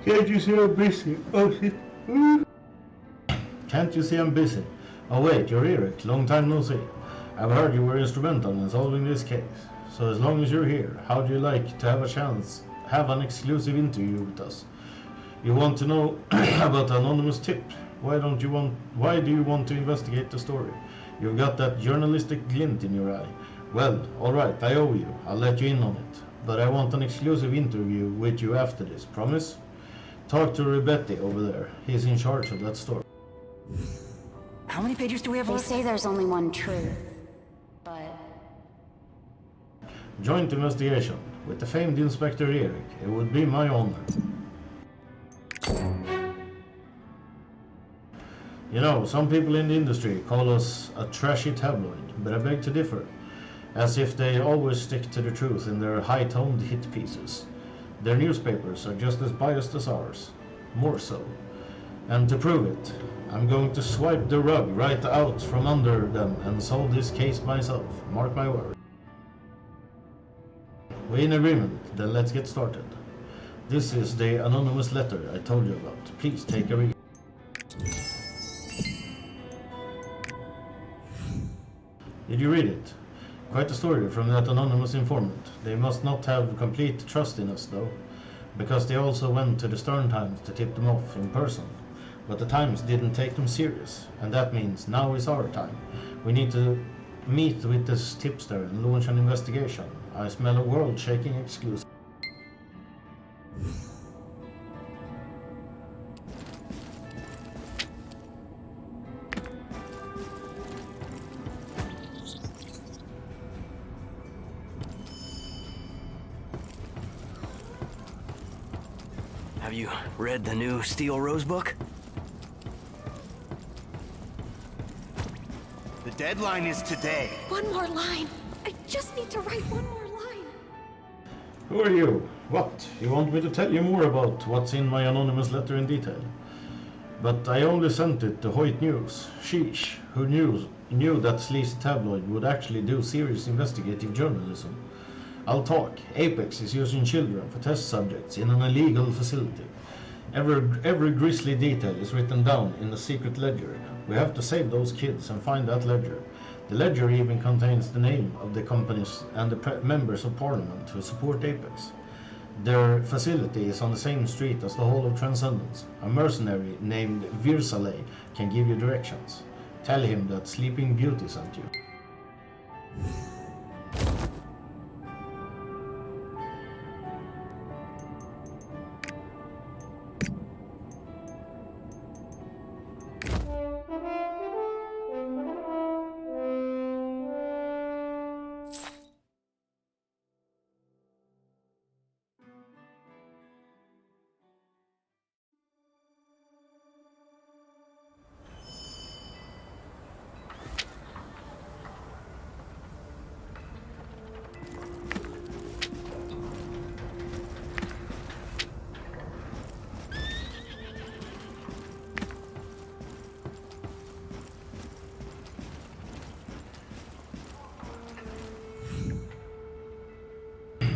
Speaker 2: Can't you see I'm busy? Oh shit. Can't you see I'm busy? Oh wait, you're Eric. Long time no see. I've heard you were instrumental in solving this case. So as long as you're here, how do you like to have an exclusive interview with us? You want to know about the anonymous tip? Why do you want to investigate the story? You've got that journalistic glint in your eye. Well, alright, I owe you. I'll let you in on it. But I want an exclusive interview with you after this, promise? Talk to Ribetti over there. He's in charge of that story.
Speaker 11: How many pages do we have
Speaker 15: They
Speaker 11: left?
Speaker 15: say there's only one truth, but
Speaker 2: Joint investigation with the famed Inspector Eric. It would be my honor. You know, some people in the industry call us a trashy tabloid, but I beg to differ. As if they always stick to the truth in their high-toned hit pieces. Their newspapers are just as biased as ours. More so. And to prove it, I'm going to swipe the rug right out from under them and solve this case myself. Mark my word. We in agreement? Then let's get started. This is the anonymous letter I told you about. Please take a read. Did you read it? Quite a story from that anonymous informant. They must not have complete trust in us though, because they also went to the Stern Times to tip them off in person. But the Times didn't take them serious, and that means now is our time. We need to meet with this tipster and launch an investigation. I smell a world-shaking exclusive.
Speaker 11: Have you read the new Steel Rose book?
Speaker 16: The deadline is today.
Speaker 17: One more line. I just need to write one more line.
Speaker 2: Who are you? What? You want me to tell you more about what's in my anonymous letter in detail? But I only sent it to Hoyt News. Sheesh, who knew that sleazy tabloid would actually do serious investigative journalism. I'll talk. Apex is using children for test subjects in an illegal facility. Every grisly detail is written down in a secret ledger. We have to save those kids and find that ledger. The ledger even contains the name of the companies and the members of parliament who support Apex. Their facility is on the same street as the Hall of Transcendence. A mercenary named Virsale can give you directions. Tell him that Sleeping Beauty sent you.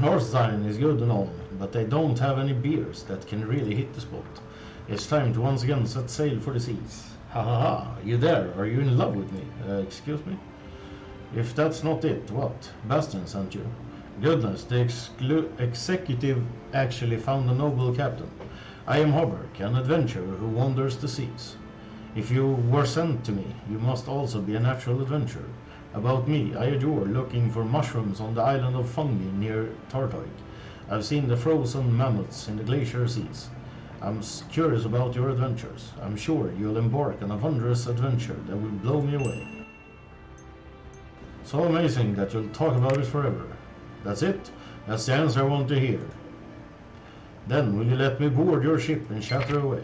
Speaker 2: Northside is good and all, but they don't have any beers that can really hit the spot. It's time to once again set sail for the seas. Ha ha ha, you there? Are you in love with me? Excuse me? If that's not it, what? Bastian sent you. Goodness, the executive actually found a noble captain. I am Hoberk, an adventurer who wanders the seas. If you were sent to me, you must also be a natural adventurer. About me, I adore looking for mushrooms on the island of Fungi near Tartoik. I've seen the frozen mammoths in the glacier seas. I'm curious about your adventures. I'm sure you'll embark on a wondrous adventure that will blow me away. So amazing that you'll talk about it forever. That's it? That's the answer I want to hear. Then will you let me board your ship and chatter away?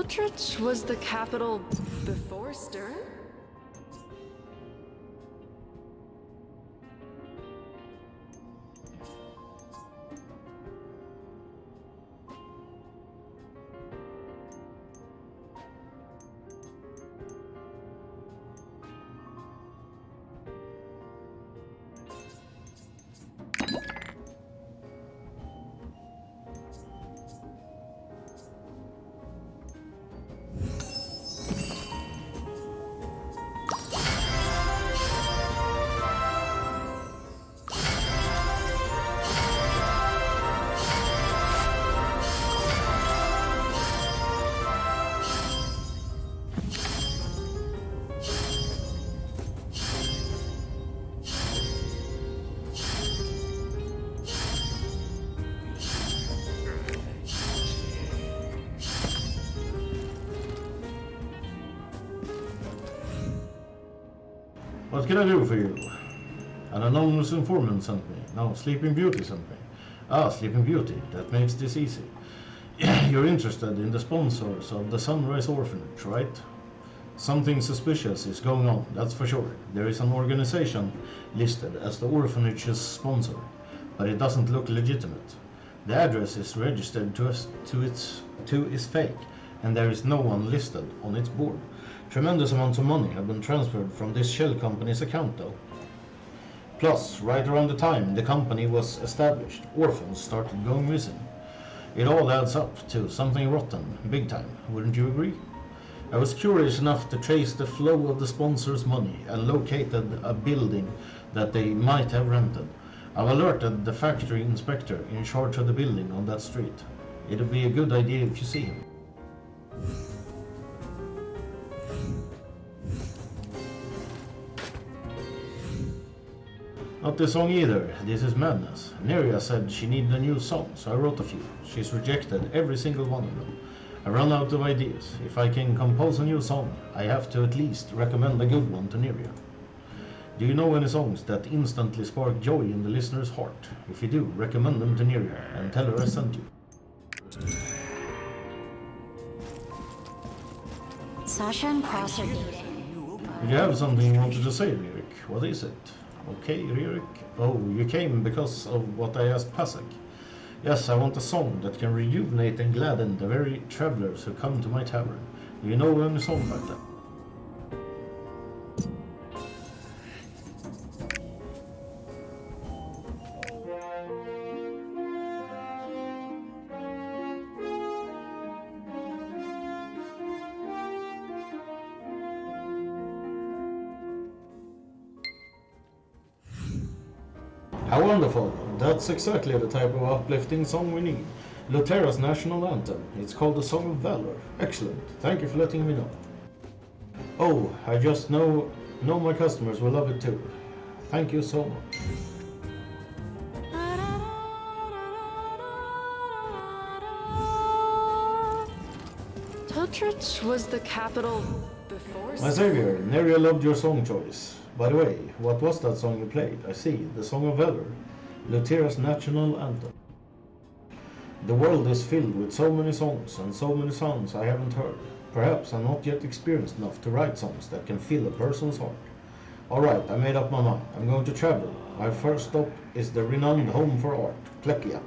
Speaker 12: Totrich was the capital before Stern?
Speaker 2: What can I do for you? An anonymous informant sent me. No, Sleeping Beauty sent me. Ah, Sleeping Beauty. That makes this easy. You're interested in the sponsors of the Sunrise Orphanage, right? Something suspicious is going on, that's for sure. There is an organization listed as the orphanage's sponsor, but it doesn't look legitimate. The address is registered to is fake, and there is no one listed on its board. Tremendous amounts of money have been transferred from this shell company's account though. Plus, right around the time the company was established, orphans started going missing. It all adds up to something rotten, big time, wouldn't you agree? I was curious enough to trace the flow of the sponsor's money and located a building that they might have rented. I've alerted the factory inspector in charge of the building on that street. It'd be a good idea if you see him. Not this song either. This is madness. Neria said she needed a new song, so I wrote a few. She's rejected every single one of them. I run out of ideas. If I can compose a new song, I have to at least recommend a good one to Neria. Do you know any songs that instantly spark joy in the listener's heart? If you do, recommend them to Neria and tell her I sent you.
Speaker 15: Sasha and Cross are dating.
Speaker 2: You have something you wanted to say, Ririk. What is it? Okay, Ririk. Oh, you came because of what I asked Pasek. Yes, I want a song that can rejuvenate and gladden the very travelers who come to my tavern. Do you know any song like that? How wonderful! That's exactly the type of uplifting song we need. Lotera's national anthem. It's called the Song of Valor. Excellent. Thank you for letting me know. Oh, I just know my customers will love it too. Thank you so much.
Speaker 12: Totrich was the capital before...
Speaker 2: My savior, Neria loved your song choice. By the way, what was that song you played? I see, the Song of Valor, Lotera's national anthem. The world is filled with so many songs and so many sounds I haven't heard. Perhaps I'm not yet experienced enough to write songs that can fill a person's heart. Alright, I made up my mind. I'm going to travel. My first stop is the renowned home for art, Klekia.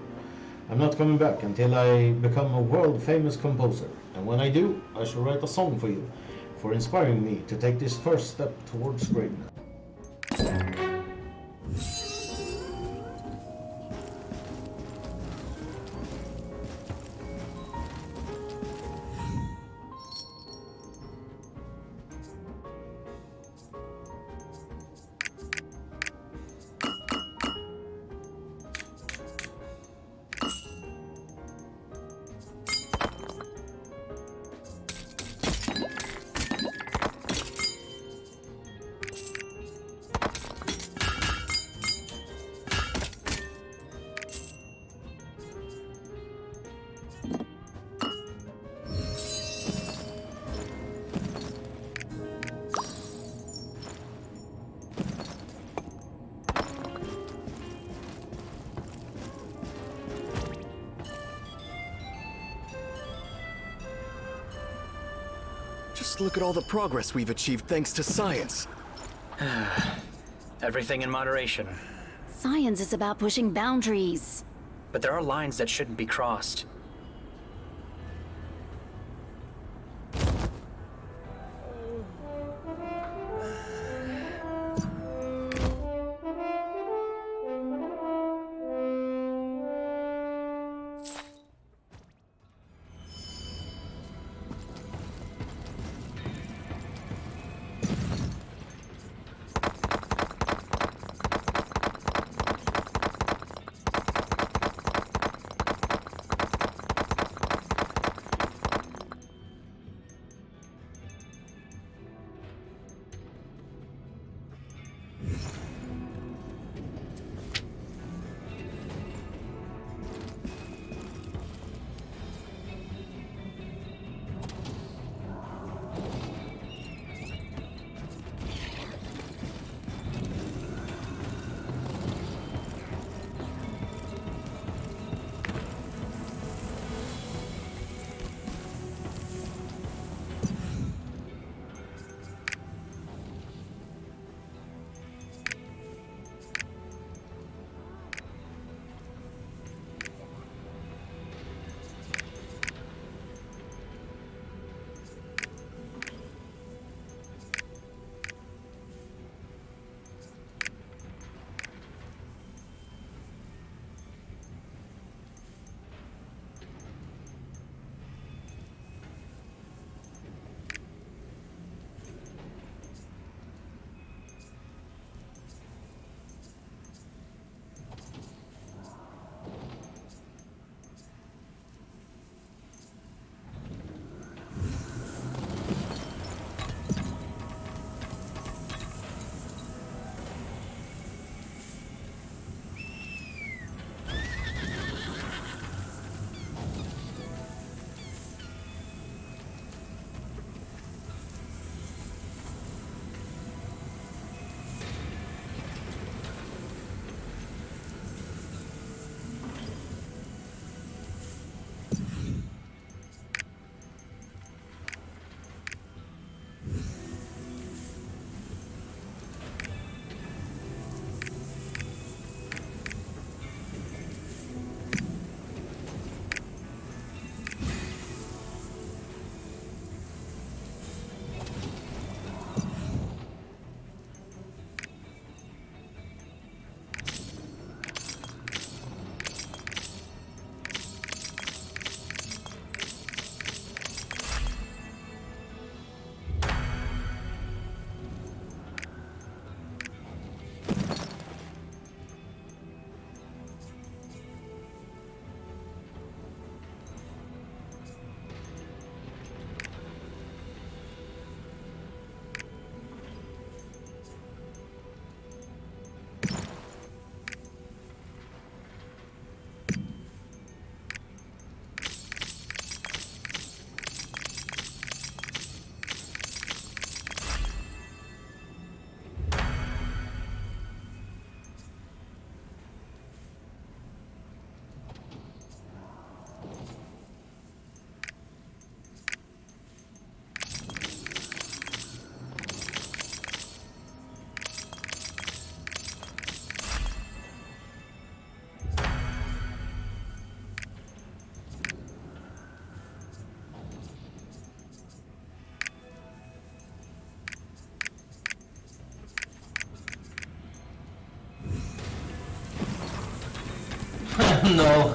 Speaker 2: I'm not coming back until I become a world-famous composer. And when I do, I shall write a song for you, for inspiring me to take this first step towards greatness.
Speaker 3: Look at all the progress we've achieved thanks to science.
Speaker 18: Everything in moderation.
Speaker 10: Science is about pushing boundaries.
Speaker 18: But there are lines that shouldn't be crossed.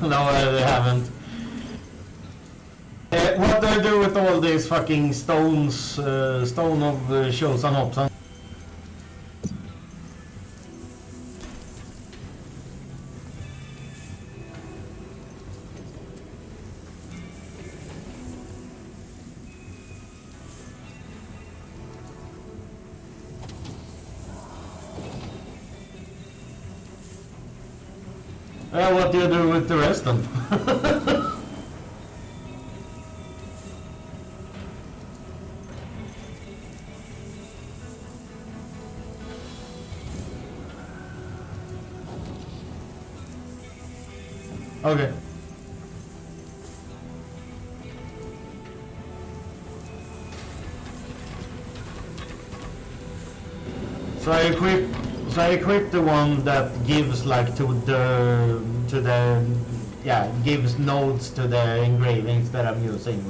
Speaker 2: No, they haven't. What do I do with all these fucking stones, stone of Chosen Hoppsan? What do you do with the rest then? Okay. So I equip the one that gives like gives nodes to the engravings that I'm using.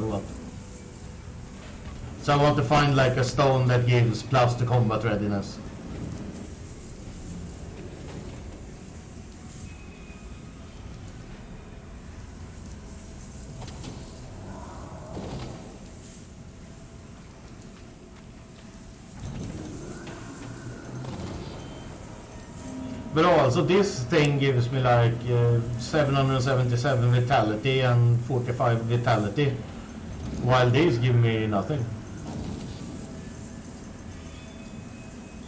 Speaker 2: So I want to find like a stone that gives plus to combat readiness. But also this thing gives me like 777 vitality and 45 vitality, while these give me nothing.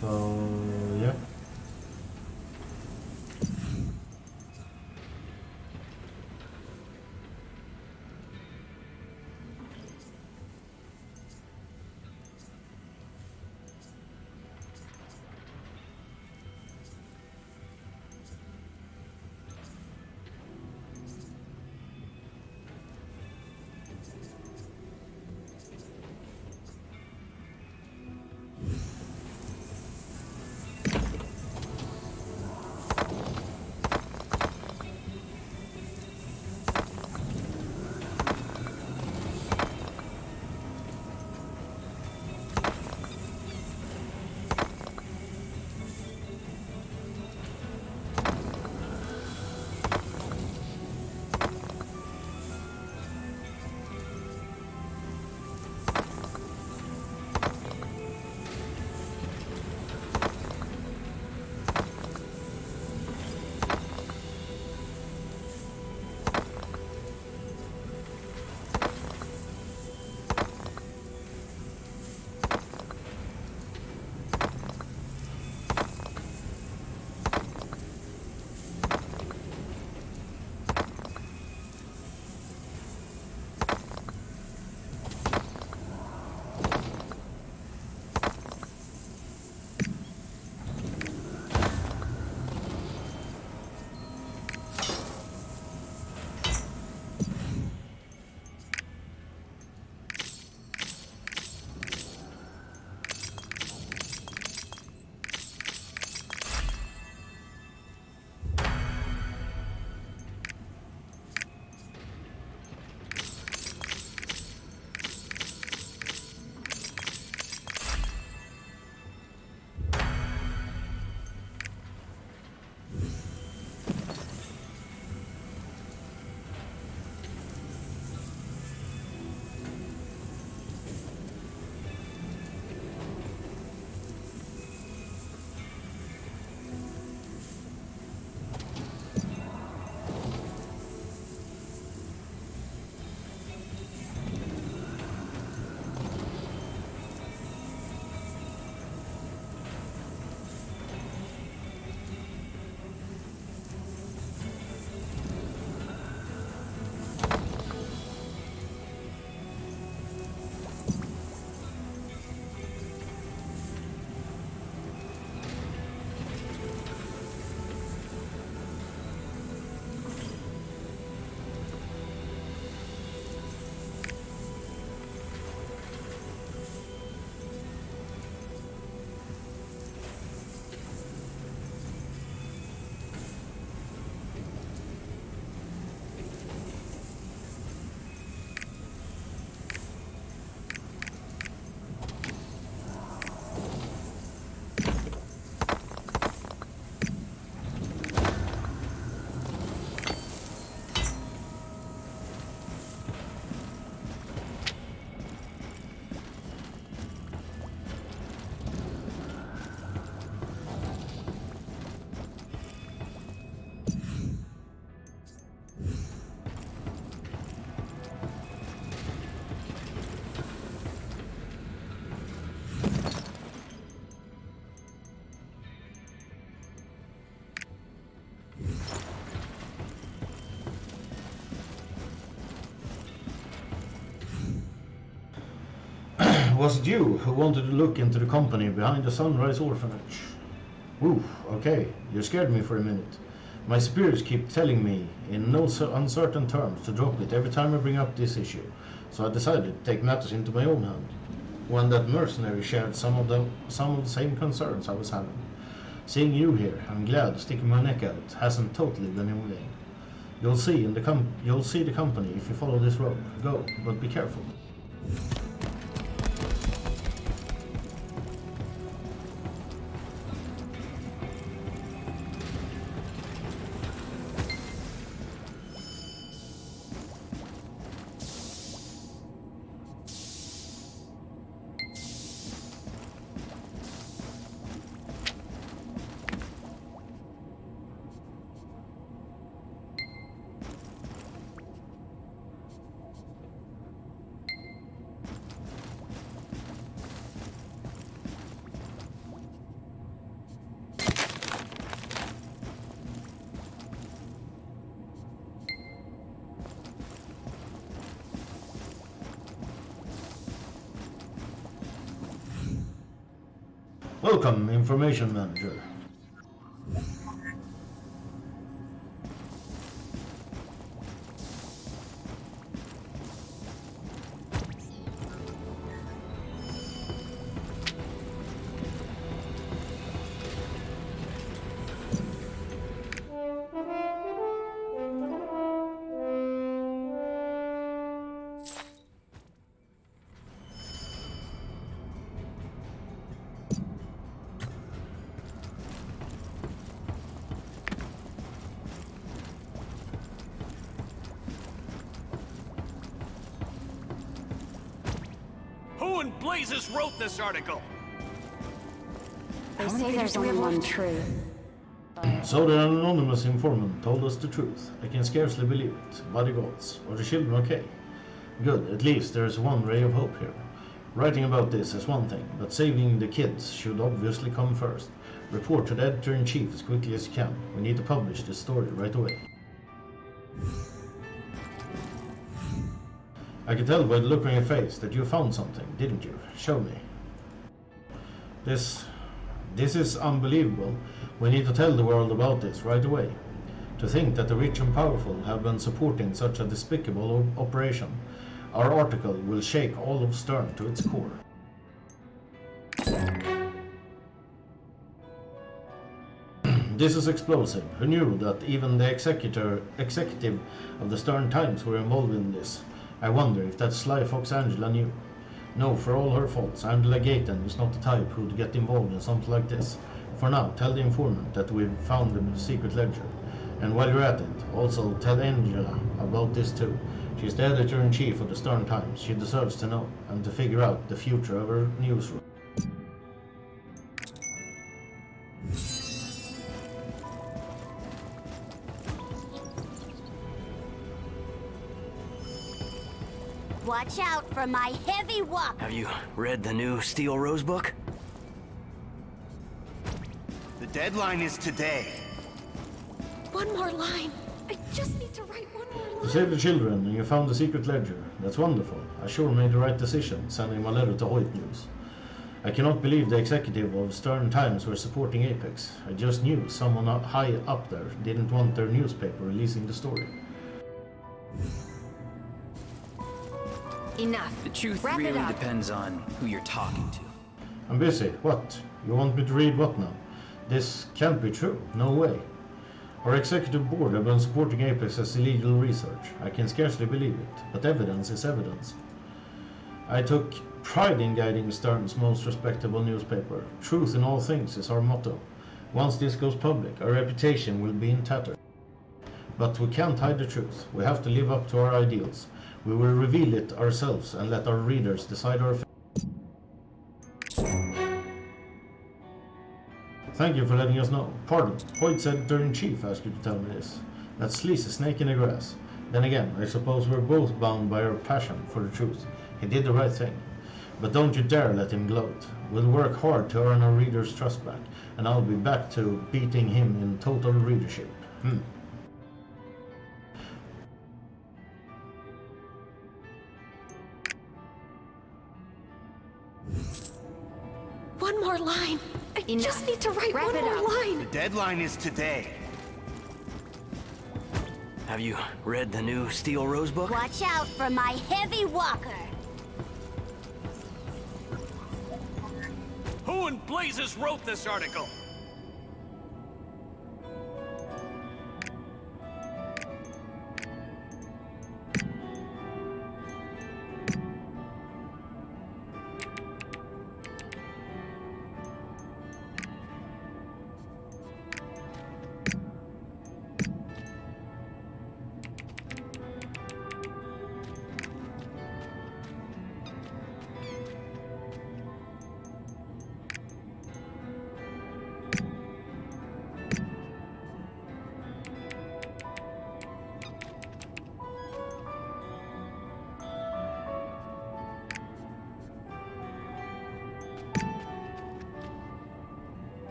Speaker 2: So yeah. Was it you who wanted to look into the company behind the Sunrise Orphanage? Oof, okay, you scared me for a minute. My spirits keep telling me in no uncertain terms to drop it every time I bring up this issue, so I decided to take matters into my own hand. when that mercenary shared some of the same concerns I was having. Seeing you here, I'm glad sticking my neck out hasn't totally been in vain. You'll see the company if you follow this road. Go, but be careful. Welcome, Information Manager.
Speaker 16: Who in blazes wrote this article?
Speaker 15: They say there's only one truth.
Speaker 2: So the anonymous informant told us the truth. I can scarcely believe it. By the gods. Are the children okay? Good, at least there is one ray of hope here. Writing about this is one thing, but saving the kids should obviously come first. Report to the editor-in-chief as quickly as you can. We need to publish this story right away. I can tell by the look on your face that you found something, didn't you? Show me. This is unbelievable. We need to tell the world about this right away. To think that the rich and powerful have been supporting such a despicable operation. Our article will shake all of Stern to its core. This is explosive. Who knew that even the executive of the Stern Times were involved in this? I wonder if that sly fox Angela knew. No, for all her faults, Angela Gaten is not the type who'd get involved in something like this. For now, tell the informant that we've found the secret ledger. And while you're at it, also tell Angela about this too. She's the editor-in-chief of the Stern Times. She deserves to know, and to figure out the future of her newsroom.
Speaker 15: Watch out for my heavy walk.
Speaker 11: Have you read the new Steel Rose book?
Speaker 16: The deadline is today.
Speaker 17: One more line. I just need to write one more line.
Speaker 2: You saved the children and you found the secret ledger. That's wonderful. I sure made the right decision sending my letter to Hoyt News. I cannot believe the executive of Stern Times were supporting Apex. I just knew someone high up there didn't want their newspaper releasing the story.
Speaker 4: Enough.
Speaker 11: The truth
Speaker 4: Wrap it
Speaker 11: really
Speaker 4: up.
Speaker 11: depends on who you're talking to.
Speaker 2: I'm busy. What? You want me to read what now? This can't be true. No way. Our executive board have been supporting Apex's illegal research. I can scarcely believe it, but evidence is evidence. I took pride in guiding Stern's most respectable newspaper. Truth in all things is our motto. Once this goes public, our reputation will be in tatters. But we can't hide the truth. We have to live up to our ideals. We will reveal it ourselves and let our readers decide our fate. Thank you for letting us know. Pardon, Hoyt's editor-in-chief asked you to tell me this. That sleazy snake in the grass. Then again, I suppose we're both bound by our passion for the truth. He did the right thing. But don't you dare let him gloat. We'll work hard to earn our readers' trust back, and I'll be back to beating him in total readership.
Speaker 17: One more line. I just need to write one more line.
Speaker 16: The deadline is today.
Speaker 11: Have you read the new Steel Rose book?
Speaker 15: Watch out for my heavy walker.
Speaker 16: Who in blazes wrote this article?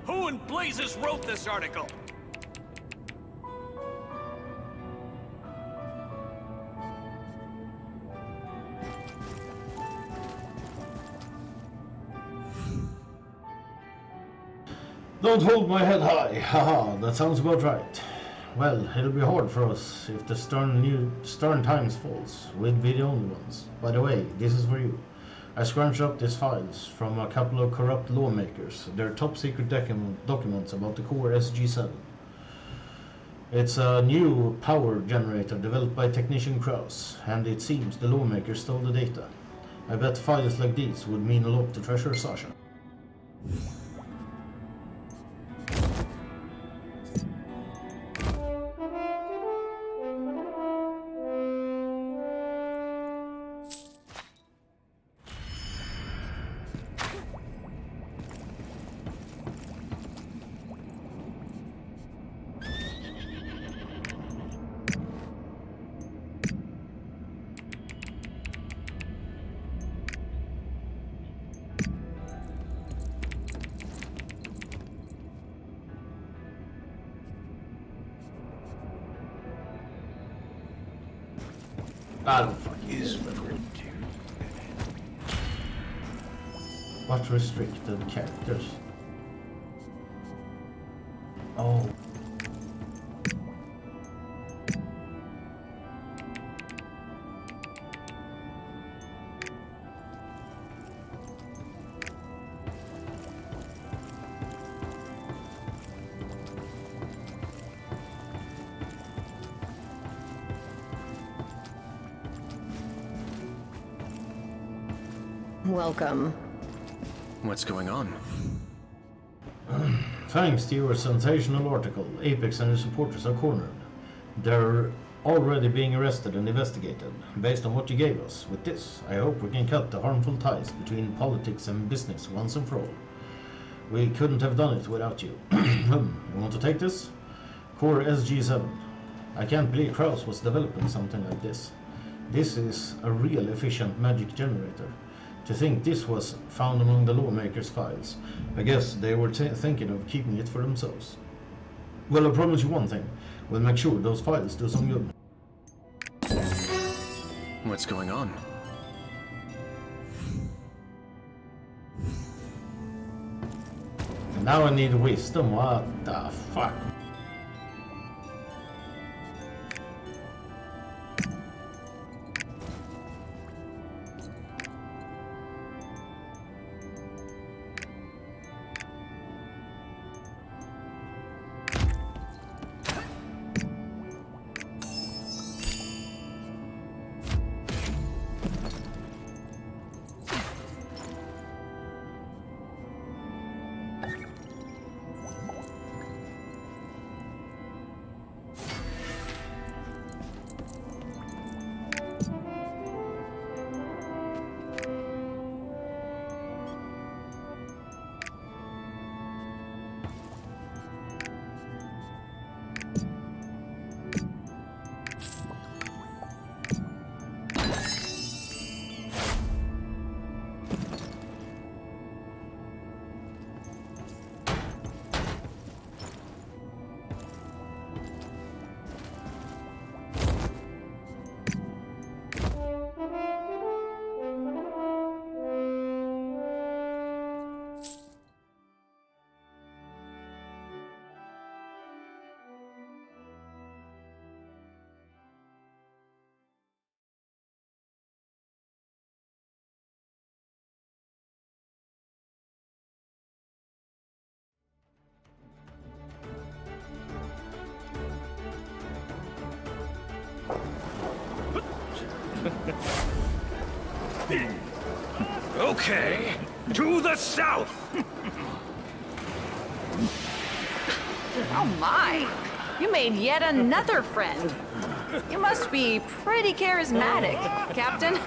Speaker 16: Who in blazes wrote this article?
Speaker 2: Don't hold my head high. Haha, that sounds about right. Well, it'll be hard for us if the Stern Times falls. We'd be the only ones. By the way, this is for you. I scrunched up these files from a couple of corrupt lawmakers. They're top secret documents about the core SG-7. It's a new power generator developed by technician Kraus, and it seems the lawmakers stole the data. I bet files like these would mean a lot to Treasurer Sasha. I don't fucking is what restricted characters? Oh.
Speaker 4: Welcome.
Speaker 13: What's going on?
Speaker 2: Thanks to your sensational article, Apex and his supporters are cornered. They're already being arrested and investigated. Based on what you gave us, with this, I hope we can cut the harmful ties between politics and business once and for all. We couldn't have done it without you. You want to take this? Core SG-7. I can't believe Kraus was developing something like this. This is a real efficient magic generator. To think this was found among the lawmakers' files. I guess they were thinking of keeping it for themselves. Well, I promise you one thing. We'll make sure those files do some good.
Speaker 13: What's going on?
Speaker 2: And now I need wisdom. What the fuck?
Speaker 16: Okay, to the south!
Speaker 12: Oh my! You made yet another friend. You must be pretty charismatic, Captain.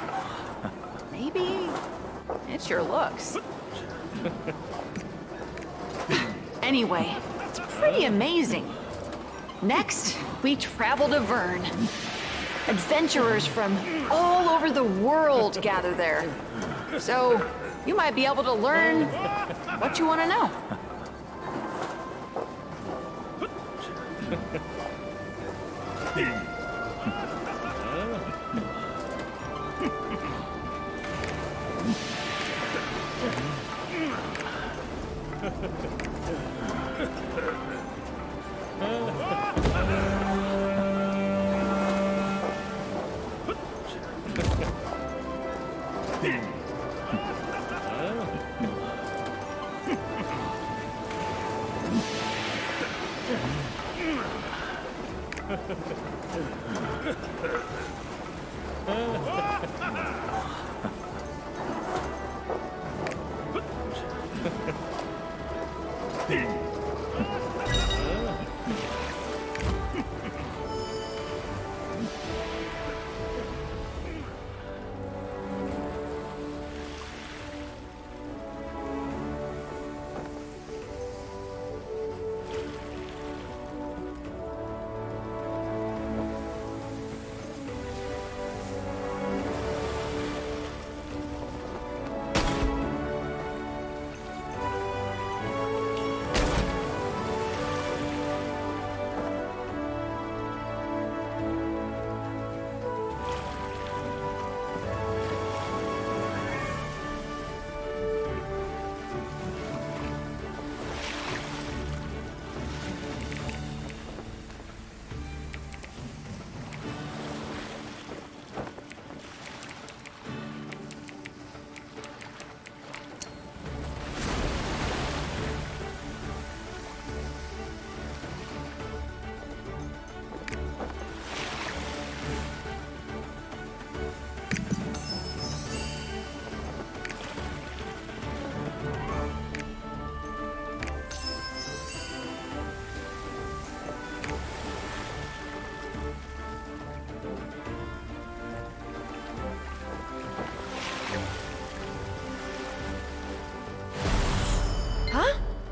Speaker 12: Maybe it's your looks. Anyway, it's pretty amazing. Next, we travel to Vern. Adventurers from all over the world gather there. So, you might be able to learn what you want to know.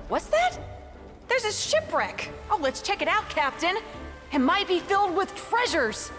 Speaker 12: What's that? There's a shipwreck! Oh, let's check it out, Captain! It might be filled with treasures!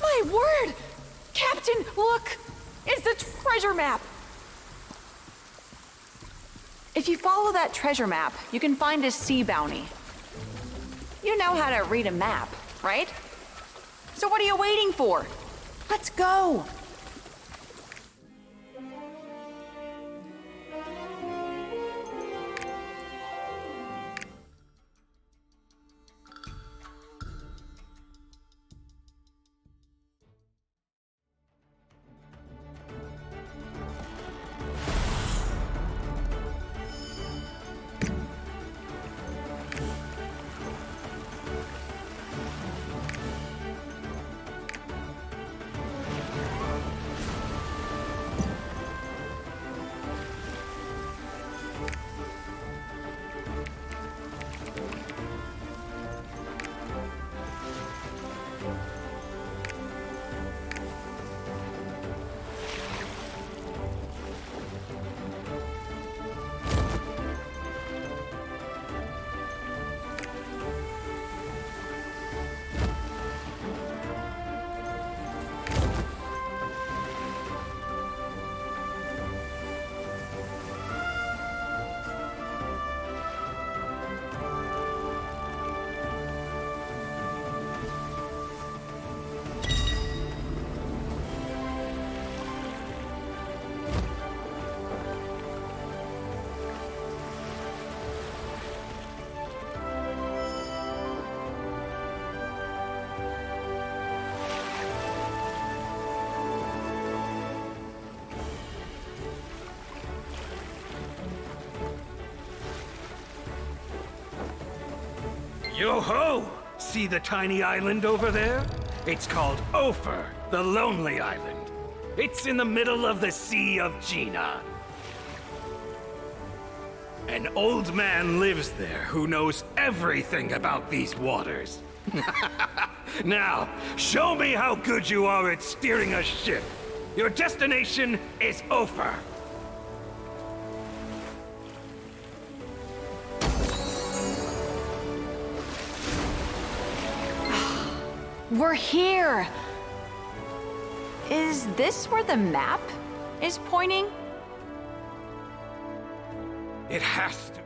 Speaker 12: My word! Captain, look! It's the treasure map! If you follow that treasure map, you can find a sea bounty. You know how to read a map, right? So what are you waiting for? Let's go!
Speaker 16: Yo-ho! See the tiny island over there? It's called Ophir, the Lonely Island. It's in the middle of the Sea of Gina. An old man lives there who knows everything about these waters. Now, show me how good you are at steering a ship. Your destination is Ophir.
Speaker 12: We're here! Is this where the map is pointing?
Speaker 16: It has to.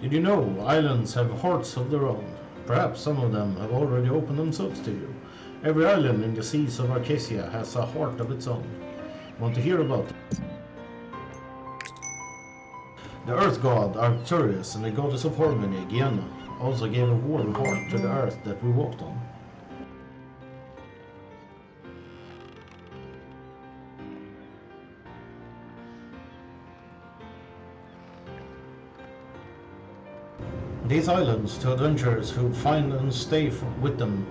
Speaker 2: Did you know islands have hearts of their own? Perhaps some of them have already opened themselves to you. Every island in the seas of Arcasia has a heart of its own. Want to hear about it? The Earth God Arcturus and the Goddess of Harmony, Gienah, also gave a warm heart to the earth that we walked on. These islands, to adventurers who find and stay with them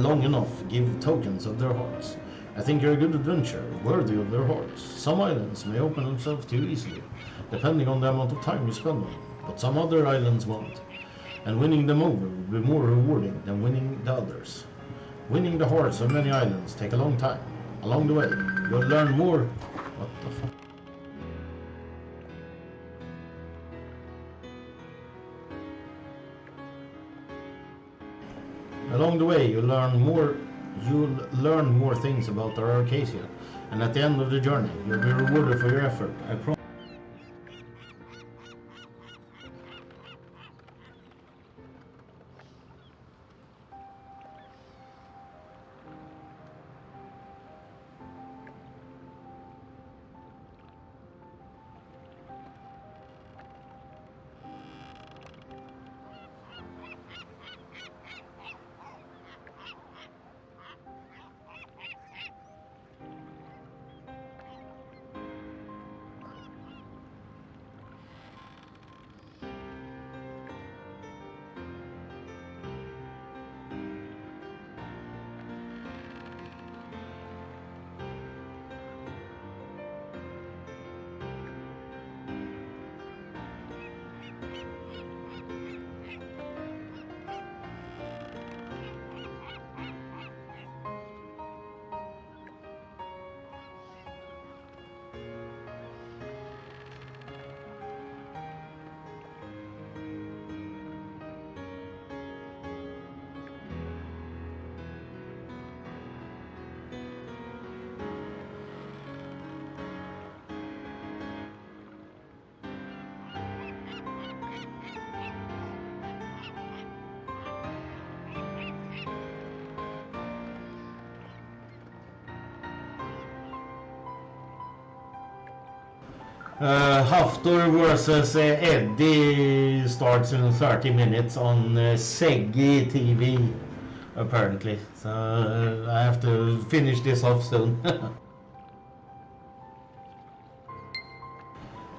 Speaker 2: long enough, give tokens of their hearts. I think you're a good adventurer, worthy of their hearts. Some islands may open themselves to you easily, depending on the amount of time you spend on them, but some other islands won't. And winning them over will be more rewarding than winning the others. Winning the hearts of many islands take a long time. Along the way, you'll learn more. What the fuck? Along the way, you'll learn more things about our Arcasia, and at the end of the journey, you'll be rewarded for your effort. I promise. Haftor versus Eddie starts in 30 minutes on Seggy TV, apparently. So I have to finish this off soon.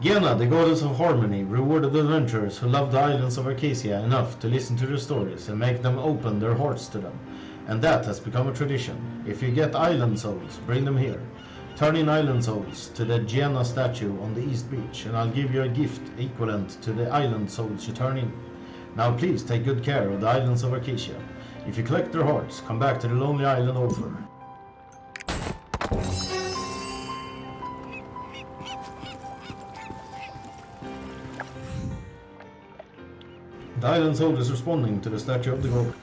Speaker 2: Gienah, the Goddess of Harmony, rewarded adventurers who loved the islands of Arcasia enough to listen to their stories and make them open their hearts to them. And that has become a tradition. If you get island souls, bring them here. Turn in island souls to the Gienah statue on the East Beach, and I'll give you a gift equivalent to the island souls you turn in. Now please take good care of the islands of Arcasia. If you collect their hearts, come back to the lonely island Ophir. The island soul is responding to the statue of the god.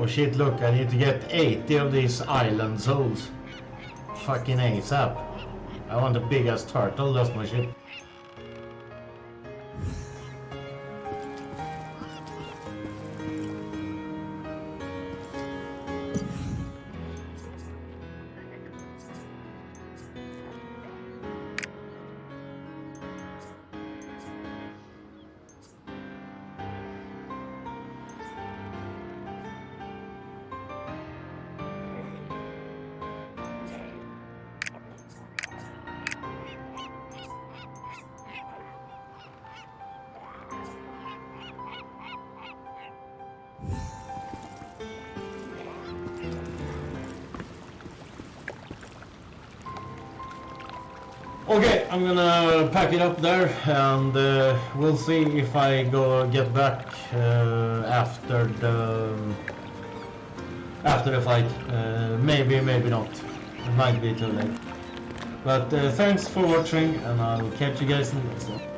Speaker 2: Oh shit, look, I need to get 80 of these island souls. Fucking ASAP. I want the biggest turtle, that's my shit. Okay, I'm gonna pack it up there, and we'll see if I get back after the fight. Maybe, maybe not. It might be too late. But thanks for watching, and I'll catch you guys in the next one.